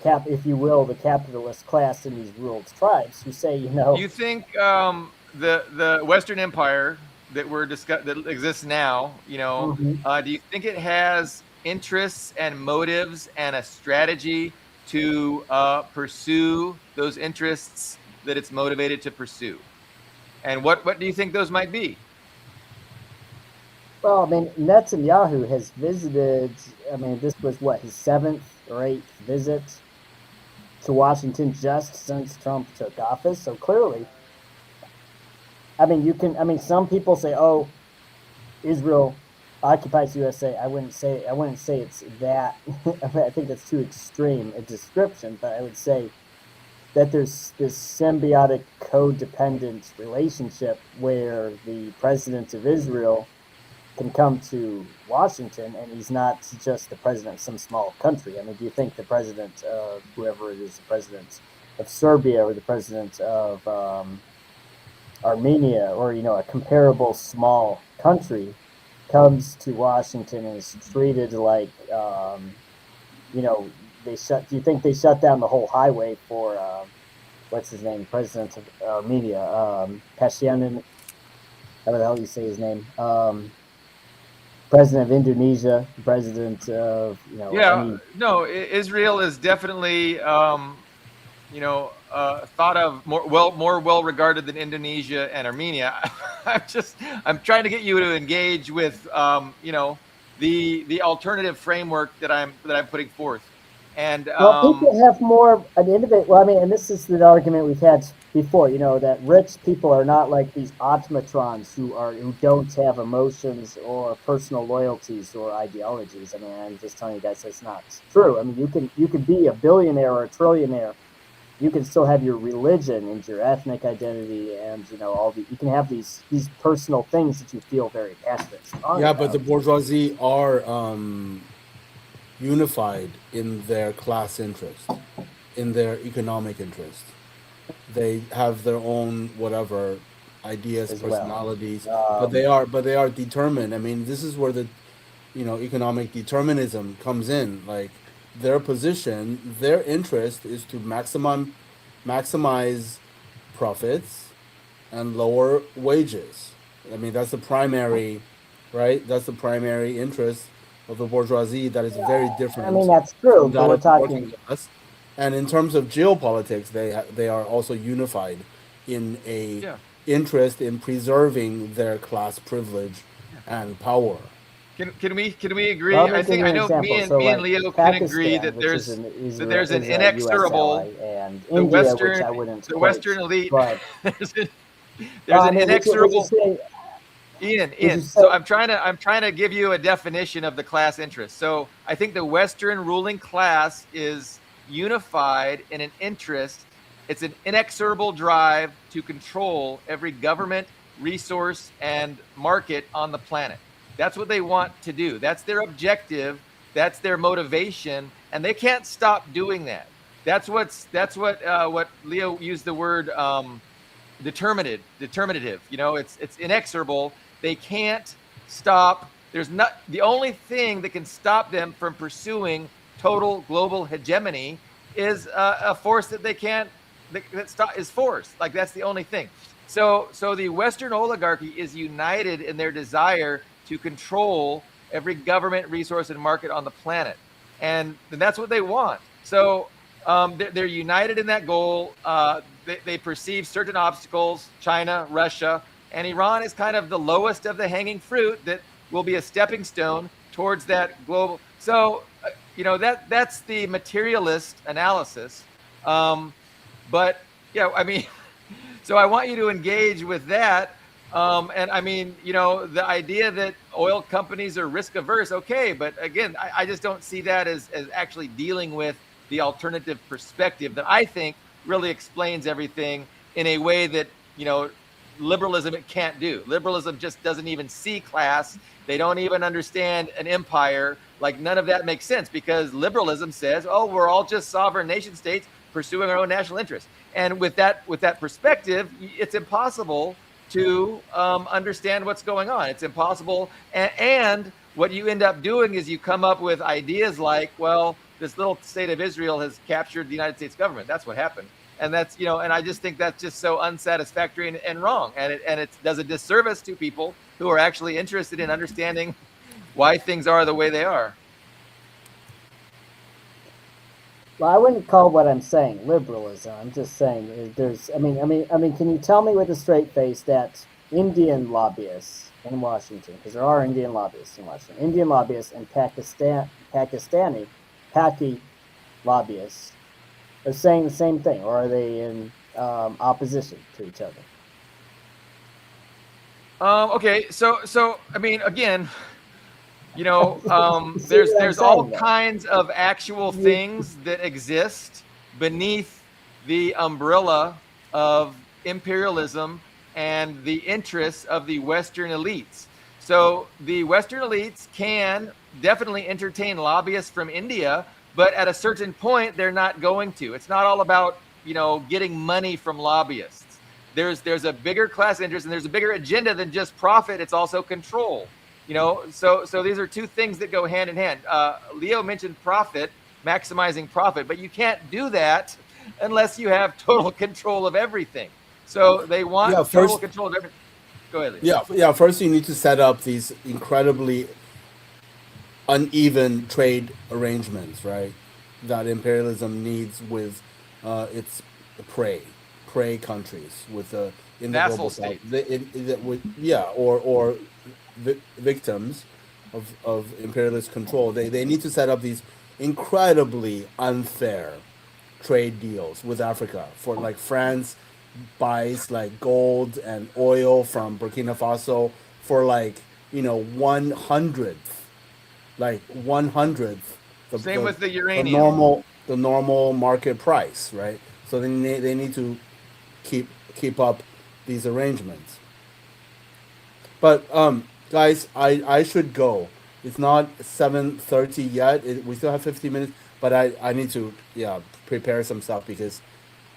capitalist class in these ruled tribes who say, You think the Western Empire that that exists now, Mhm. do you think it has interests and motives and a strategy to pursue those interests that it's motivated to pursue? And what do you think those might be? Well, I mean, Netanyahu has visited. I mean, this was what, his seventh or eighth visit to Washington just since Trump took office. So clearly, I mean, you can. I mean, some people say, "Oh, Israel occupies USA." I wouldn't say. I wouldn't say it's that. I think that's too extreme a description. But I would say that there's this symbiotic, codependent relationship where the president of Israel can come to Washington and he's not just the president of some small country. I mean, do you think the president of whoever it is, the president of Serbia or the president of Armenia or, a comparable small country comes to Washington and is treated like, you know, do you think they shut down the whole highway for, what's his name, president of Armenia, Pashinyan, how the hell do you say his name? President of Indonesia, president of Yeah, any. no, Israel is definitely thought of more well regarded than Indonesia and Armenia. I'm trying to get you to engage with the alternative framework that I'm putting forth. And Well, people have more an innovate. Well, I mean, and this is the argument we've had before. That rich people are not like these automatrons who don't have emotions or personal loyalties or ideologies. I mean, I'm just telling you guys that's not true. I mean, you can be a billionaire or a trillionaire. You can still have your religion and your ethnic identity, and you can have these personal things that you feel very passionate strong Yeah, but the about. bourgeoisie are unified in their class interest, in their economic interest. They have their own whatever ideas, As well. personalities, but they are determined. I mean, this is where the economic determinism comes in. Like their position, their interest is to maximize profits and lower wages. I mean, that's the primary, right? That's the primary interest of the bourgeoisie. That is very I mean, different that's true, from but that we're of the working talking. class. And in terms of geopolitics, they are also unified in a yeah, interest in preserving their class privilege and power. can we Well, agree? let me give you I an know example. So, me and like Leo can agree Pakistan, that which is an there's an a U.S. ally, inexorable and the India, which Western I wouldn't the quite. Western elite. But there's, a, well, there's I an mean, would you inexorable say? Would you Ian. say? So I'm trying to give you a definition of the class interest. So I think the Western ruling class is unified in an interest. It's an inexorable drive to control every government, resource, and market on the planet. That's what they want to do. That's their objective. That's their motivation, and they can't stop doing that. That's what Leo used the word determinative. It's inexorable. They can't stop. There's not the only thing that can stop them from pursuing total global hegemony is a force that they can't that stop is force. Like that's the only thing. So the Western oligarchy is united in their desire to control every government, resource, and market on the planet, and that's what they want. So they're united in that goal. They perceive certain obstacles, China, Russia, and Iran is kind of the lowest of the hanging fruit that will be a stepping stone towards that global. So, that's the materialist analysis. Um, but yeah, I mean, so I want you to engage with that. And I mean, the idea that oil companies are risk averse, okay, but again, I just don't see that as actually dealing with the alternative perspective that I think really explains everything in a way that, liberalism it can't do. Liberalism just doesn't even see class. They don't even understand an empire. Like none of that makes sense because liberalism says, oh, we're all just sovereign nation states pursuing our own national interests. And with that perspective, it's impossible to understand what's going on. It's impossible. And what you end up doing is you come up with ideas like, well, this little state of Israel has captured the United States government. That's what happened. and that's and I just think that's just so unsatisfactory and wrong, and it does a disservice to people who are actually interested in understanding why things are the way they are. Well, I wouldn't call what I'm saying liberalism. I'm just saying there's. Can you tell me with a straight face that Indian lobbyists in Washington, because there are Indian lobbyists in Washington, Indian lobbyists and Paki lobbyists are saying the same thing, or are they in opposition to each other? Okay, so I mean, again, there's all kinds of actual things that exist beneath the umbrella of imperialism and the interests of the Western elites. So the Western elites can definitely entertain lobbyists from India, but at a certain point, they're not going to. It's not all about, getting money from lobbyists. There's a bigger class interest, and there's a bigger agenda than just profit. It's also control. So these are two things that go hand in hand. Leo mentioned profit, maximizing profit, but you can't do that unless you have total control of everything. So they want total control of everything. Go ahead, Leo. Yeah. First, you need to set up these incredibly uneven trade arrangements, right? That imperialism needs with its prey countries, with in the vassal global states. South, or victims of imperialist control. They need to set up these incredibly unfair trade deals with Africa. For like France buys like gold and oil from Burkina Faso for like 1/100th, like 1/100th. Same with the uranium. The normal market price, right? So they need to keep up these arrangements. But guys, I should go. It's not 7:30 yet. We still have 15 minutes, but I need to prepare some stuff because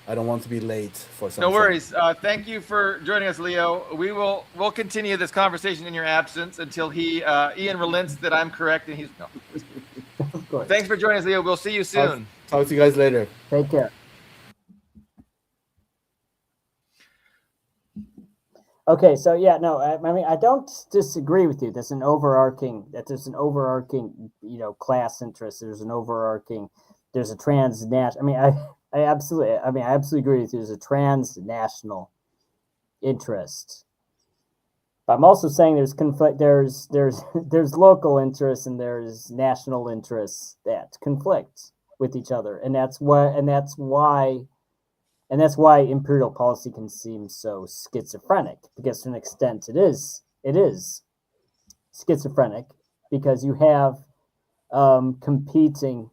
I don't want to be late for something. No worries. Thank you for joining us, Leo. We'll continue this conversation in your absence until Ian relents that I'm correct and he's no. Of course. Thanks for joining us, Leo. We'll see you soon. Talk to you guys later. Take care. Okay, so I don't disagree with you. There's an overarching class interest. There's a transnational. I absolutely agree with you. There's a transnational interest. But I'm also saying there's conflict. There's local interests and there's national interests that conflict with each other, and that's why imperial policy can seem so schizophrenic, because to an extent it is schizophrenic, because you have conflicting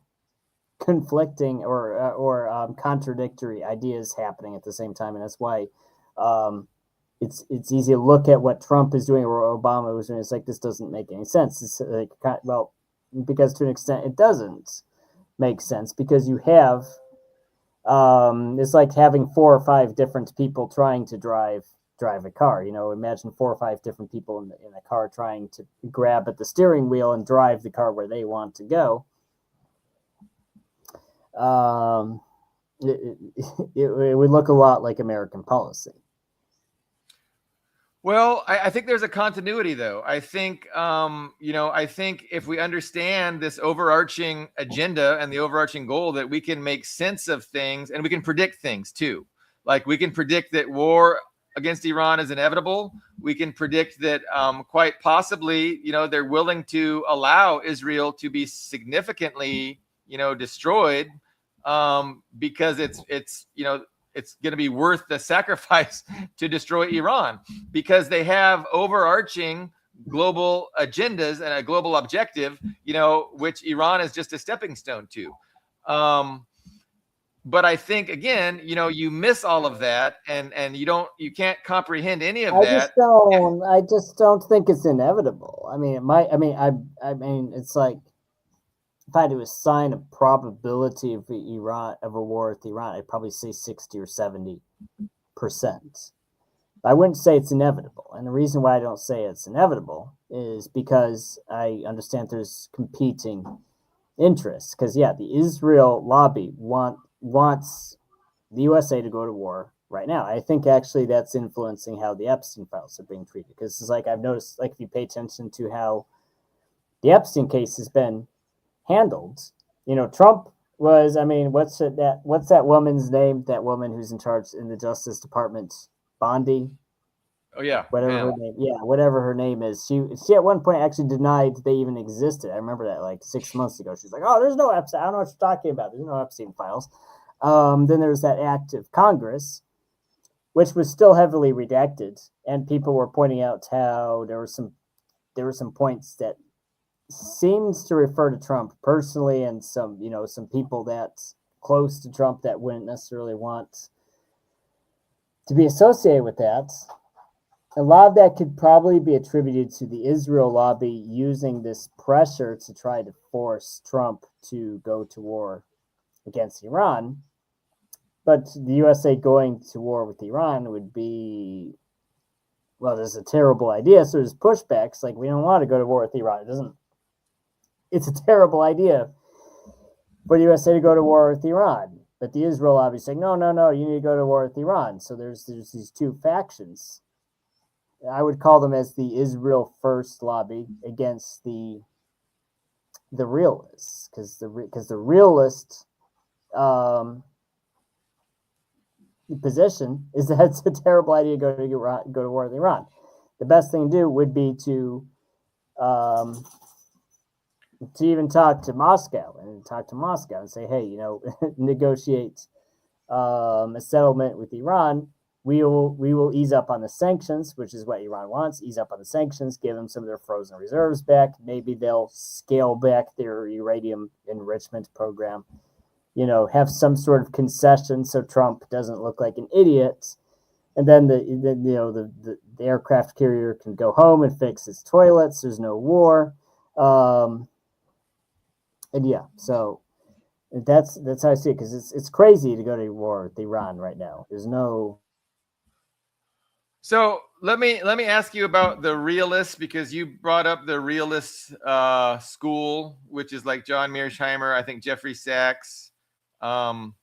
or contradictory ideas happening at the same time, and that's why it's easy to look at what Trump is doing or Obama was doing. It's like, this doesn't make any sense. It's like, well, because to an extent it doesn't make sense, because you have it's like having 4 or 5 different people trying to drive a car. Imagine 4 or 5 different people in a car trying to grab at the steering wheel and drive the car where they want to go. It would look a lot like American policy. Well, I think there's a continuity, though. I think, I think if we understand this overarching agenda and the overarching goal, that we can make sense of things and we can predict things too. Like, we can predict that war against Iran is inevitable. We can predict that quite possibly, they're willing to allow Israel to be significantly, destroyed because it's going to be worth the sacrifice to destroy Iran, because they have overarching global agendas and a global objective, which Iran is just a stepping stone to. But I think, again, you miss all of that, and you can't comprehend any of that. I just don't think it's inevitable. It's like, if I had to assign a probability of a war with Iran, I'd probably say 60 or 70%. I wouldn't say it's inevitable. And the reason why I don't say it's inevitable is because I understand there's competing interests. Because, the Israel lobby wants the USA to go to war right now. I think actually that's influencing how the Epstein files are being treated, because it's like I've noticed, like if you pay attention to how the Epstein case has been handled, Trump was, I mean, what's that woman's name? That woman who's in charge in the Justice Department, Bondi, Oh yeah, whatever man. her name, whatever her name is. She at one point actually denied they even existed. I remember that like 6 months ago. She's like, "Oh, there's no Epstein. I don't know what you're talking about. There's no Epstein files." Then there was that act of Congress, which was still heavily redacted, and people were pointing out how there were some points that seems to refer to Trump personally, and some people that's close to Trump that wouldn't necessarily want to be associated with that. A lot of that could probably be attributed to the Israel lobby using this pressure to try to force Trump to go to war against Iran. But the USA going to war with Iran would be, well, there's a terrible idea. So there's pushbacks like, we don't want to go to war with Iran. It's a terrible idea for the USA to go to war with Iran. But the Israel lobby is saying, no, you need to go to war with Iran. So there's these two factions. I would call them as the Israel first lobby against the realists, because the realist position is that it's a terrible idea to go to war with Iran. The best thing to do would be to even talk to Moscow and say, hey, negotiate a settlement with Iran. We will ease up on the sanctions, which is what Iran wants. Ease up on the sanctions, give them some of their frozen reserves back. Maybe they'll scale back their uranium enrichment program. Have some sort of concession so Trump doesn't look like an idiot. And then the aircraft carrier can go home and fix its toilets. There's no war. And yeah, so that's how I see it, because it's crazy to go to war with Iran right now. There's no. So let me ask you about the realists, because you brought up the realist school, which is like John Mearsheimer, I think Jeffrey Sachs, and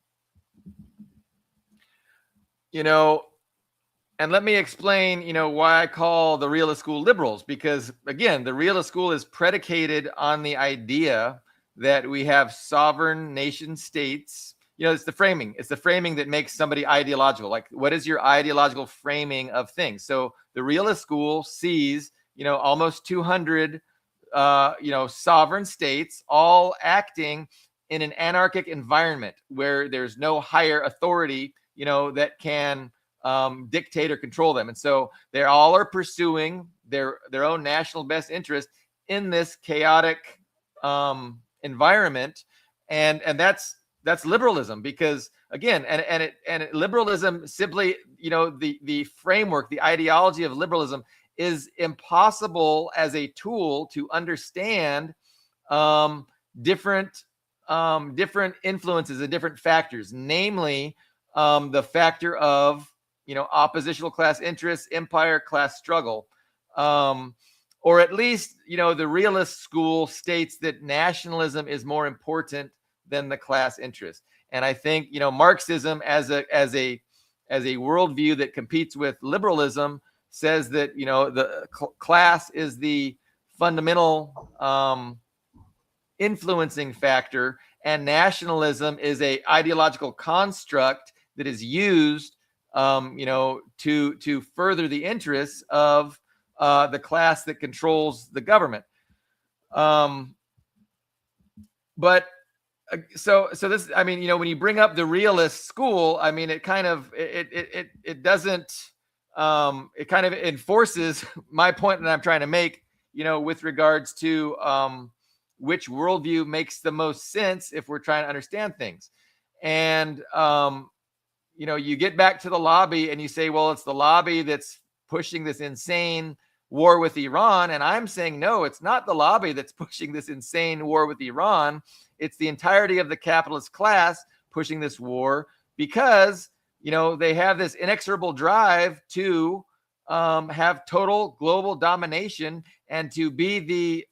let me explain, why I call the realist school liberals, because again, the realist school is predicated on the idea that we have sovereign nation states. It's the framing that makes somebody ideological. Like, what is your ideological framing of things? So the realist school sees, almost 200, sovereign states all acting in an anarchic environment where there's no higher authority, that can dictate or control them. And so they all are pursuing their own national best interest in this chaotic environment. And that's liberalism, because again, and liberalism simply, the framework, the ideology of liberalism is impossible as a tool to understand different influences and different factors, namely the factor of oppositional class interests, empire, class struggle, or at least the realist school states that nationalism is more important than the class interest. And I think Marxism as a worldview that competes with liberalism says that the class is the fundamental influencing factor, and nationalism is a ideological construct that is used to further the interests of the class that controls the government. But so this, I mean, when you bring up the realist school, I mean, it kind of it doesn't it kind of enforces my point that I'm trying to make, with regards to which worldview makes the most sense if we're trying to understand things. And you get back to the lobby and you say, well, it's the lobby that's pushing this insane war with Iran. And I'm saying, no, it's not the lobby that's pushing this insane war with Iran. It's the entirety of the capitalist class pushing this war, because, they have this inexorable drive to have total global domination and to be the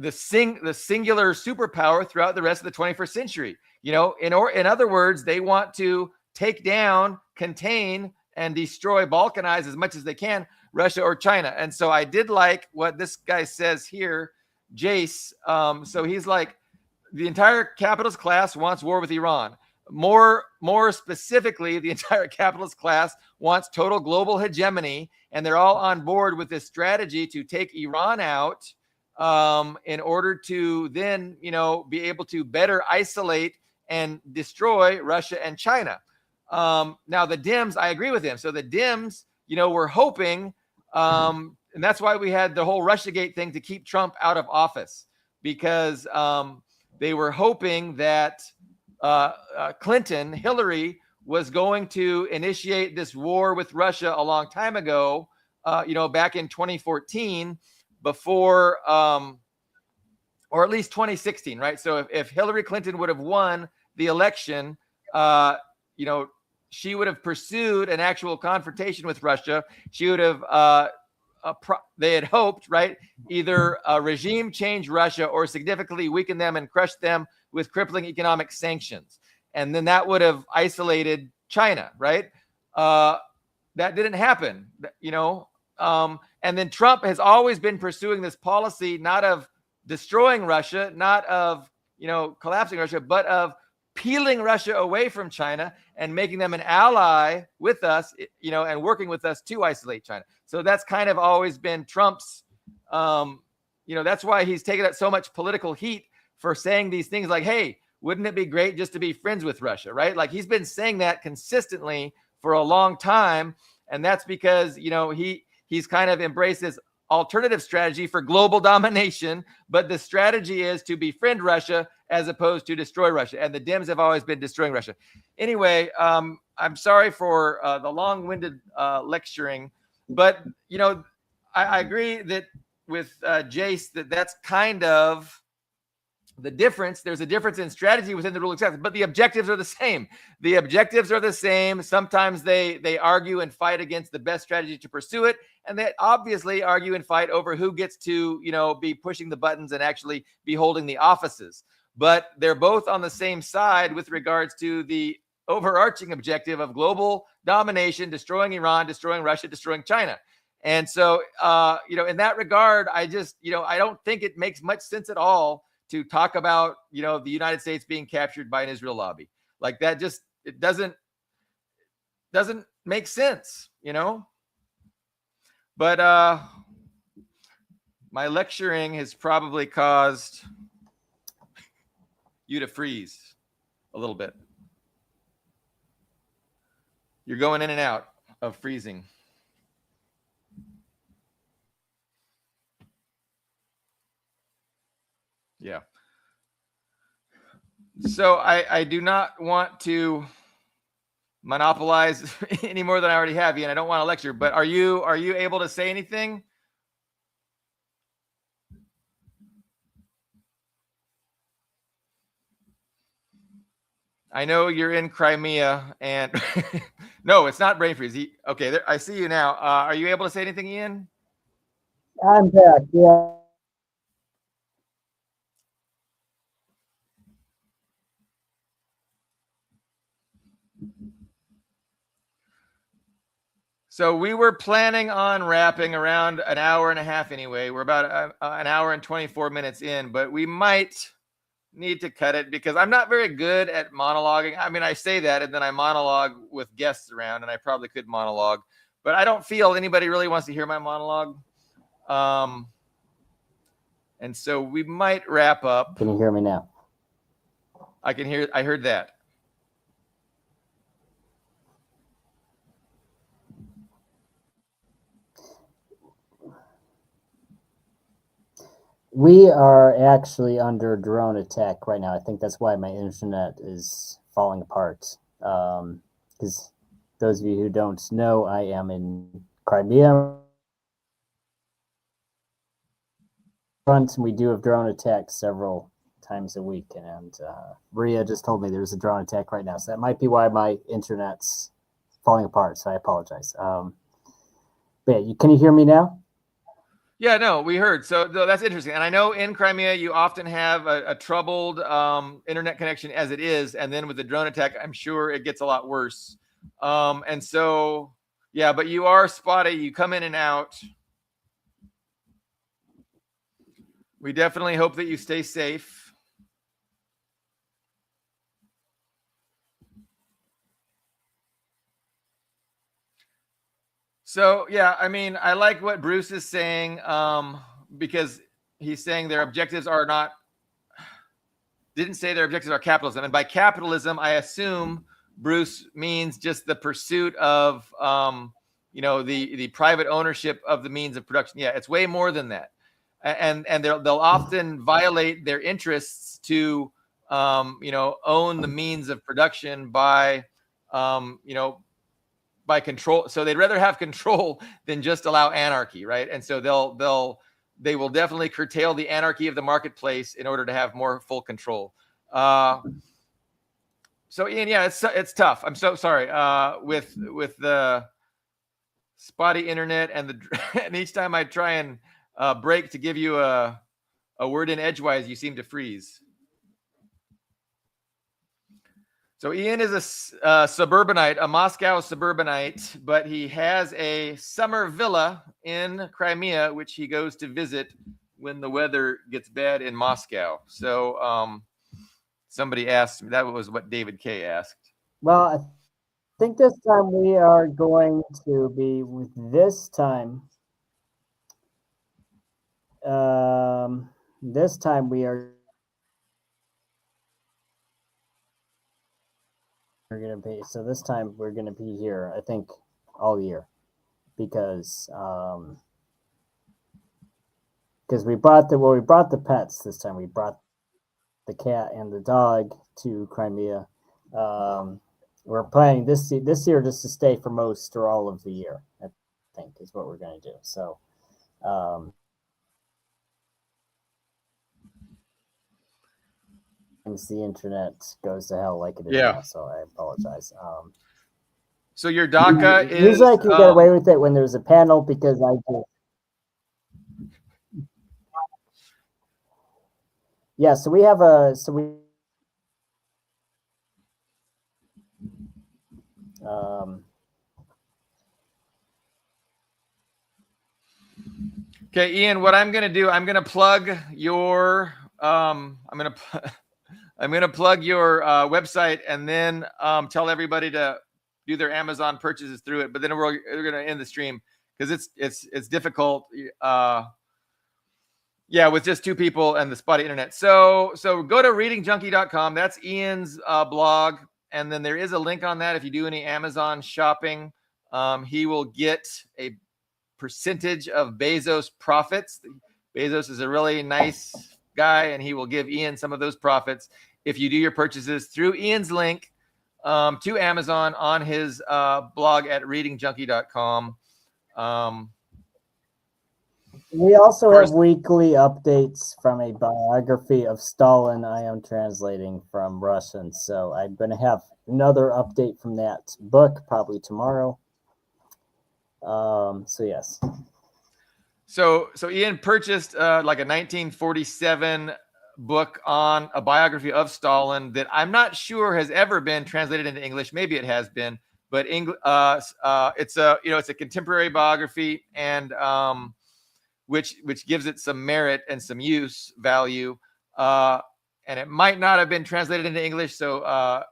singular superpower throughout the rest of the 21st century. in other words, they want to take down, contain, and destroy, balkanize as much as they can Russia or China. And so I did like what this guy says here, Jace. So he's like, the entire capitalist class wants war with Iran. More specifically, the entire capitalist class wants total global hegemony, and they're all on board with this strategy to take Iran out in order to then, be able to better isolate and destroy Russia and China. Now the Dems, I agree with him. So the Dems, were hoping, and that's why we had the whole Russiagate thing to keep Trump out of office, because they were hoping that Hillary was going to initiate this war with Russia a long time ago, back in 2014, before, or at least 2016, right? So if Hillary Clinton would have won the election, she would have pursued an actual confrontation with Russia. She would have, they had hoped, right, either regime change Russia or significantly weaken them and crush them with crippling economic sanctions. And then that would have isolated China, right? That didn't happen, and then Trump has always been pursuing this policy, not of destroying Russia, not of, collapsing Russia, but of peeling Russia away from China and making them an ally with us, and working with us to isolate China. So that's kind of always been Trump's, that's why he's taken up so much political heat for saying these things like, hey, wouldn't it be great just to be friends with Russia, right? Like he's been saying that consistently for a long time. And that's because, he's kind of embraced this alternative strategy for global domination, but the strategy is to befriend Russia as opposed to destroy Russia. And the Dems have always been destroying Russia. Anyway, I'm sorry for the long-winded lecturing, but, I agree that with Jace, that's kind of the difference. There's a difference in strategy within the ruling class, but the objectives are the same. The objectives are the same. Sometimes they argue and fight against the best strategy to pursue it. And they obviously argue and fight over who gets to, be pushing the buttons and actually be holding the offices. But they're both on the same side with regards to the overarching objective of global domination, destroying Iran, destroying Russia, destroying China. And so, in that regard, I just, I don't think it makes much sense at all to talk about, the United States being captured by an Israel lobby. Like that just, it doesn't make sense, But my lecturing has probably caused you to freeze a little bit. You're going in and out of freezing. Yeah. So I do not want to monopolize any more than I already have, Ian. I don't want to lecture, but are you able to say anything? I know you're in Crimea, and no, it's not brain freeze. Okay, there, I see you now. Are you able to say anything, Ian? I'm back. Yeah. So we were planning on wrapping around an hour and a half anyway. We're about an hour and 24 minutes in, but we might need to cut it because I'm not very good at monologuing. I mean, I say that and then I monologue with guests around, and I probably could monologue, but I don't feel anybody really wants to hear my monologue. And so we might wrap up. Can you hear me now? I can hear. I heard that. We are actually under drone attack right now. I think that's why my internet is falling apart. Because those of you who don't know, I am in Crimea. And we do have drone attacks several times a week. And Maria just told me there's a drone attack right now. So that might be why my internet's falling apart. So I apologize. But yeah, can you hear me now? Yeah, no, we heard. So that's interesting. And I know in Crimea, you often have a troubled internet connection as it is. And then with the drone attack, I'm sure it gets a lot worse. And so, yeah, but you are spotty. You come in and out. We definitely hope that you stay safe. So, yeah, I mean, I like what Bruce is saying because he's saying their objectives are not, didn't say their objectives are capitalism. And by capitalism, I assume Bruce means just the pursuit of, the private ownership of the means of production. Yeah, it's way more than that. And they'll often violate their interests to, own the means of production by, by control. So they'd rather have control than just allow anarchy, right? And so they will definitely curtail the anarchy of the marketplace in order to have more full control. So Ian, yeah, it's tough. I'm so sorry with the spotty internet and the and each time I try and break to give you a word in edgewise, you seem to freeze. So Ian is a suburbanite, a Moscow suburbanite, but he has a summer villa in Crimea, which he goes to visit when the weather gets bad in Moscow. So somebody asked me, that was what David K asked. Well, I think this time we are going to be with this time. This time we are going to be, so this time we're going to be here, I think, all year because we brought the pets this time. We brought the cat and the dog to Crimea. We're planning this year just to stay for most or all of the year, I think is what we're going to do. So the internet goes to hell like it is now, so I apologize. So your DACA is usually I can get away with it when there's a panel because I do. Yeah, so we have okay, Ian, what I'm going to do, I'm going to plug your I'm going to plug your website and then tell everybody to do their Amazon purchases through it. But then we're going to end the stream because it's difficult. With just two people and the spotty internet. So go to readingjunkie.com. That's Ian's blog. And then there is a link on that. If you do any Amazon shopping, he will get a percentage of Bezos' profits. Bezos is a really nice guy, and he will give Ian some of those profits if you do your purchases through Ian's link to Amazon on his blog at readingjunkie.com. We also have weekly updates from a biography of Stalin I am translating from Russian. So I'm going to have another update from that book probably tomorrow. So yes. So Ian purchased like a 1947 book on a biography of Stalin that I'm not sure has ever been translated into English. Maybe it has been, but it's a contemporary biography and which gives it some merit and some use value. And it might not have been translated into English. So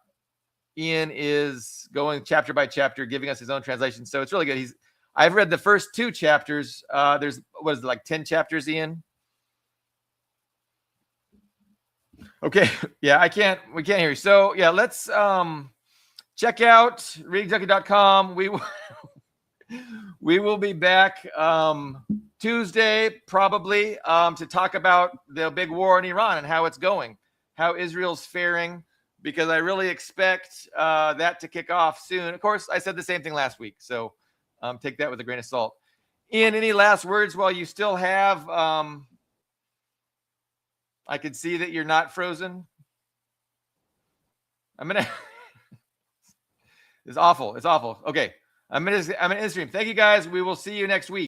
Ian is going chapter by chapter, giving us his own translation. So it's really good. I've read the first 2 chapters. There's, what is it, like 10 chapters, Ian? Okay. Yeah, we can't hear you. So yeah, let's check out readingjunkie.com. We will be back Tuesday, probably, to talk about the big war in Iran and how it's going, how Israel's faring, because I really expect that to kick off soon. Of course, I said the same thing last week, so take that with a grain of salt. Ian, any last words while you still have... I can see that you're not frozen. It's awful. It's awful. Okay. I'm in the stream. Thank you guys. We will see you next week.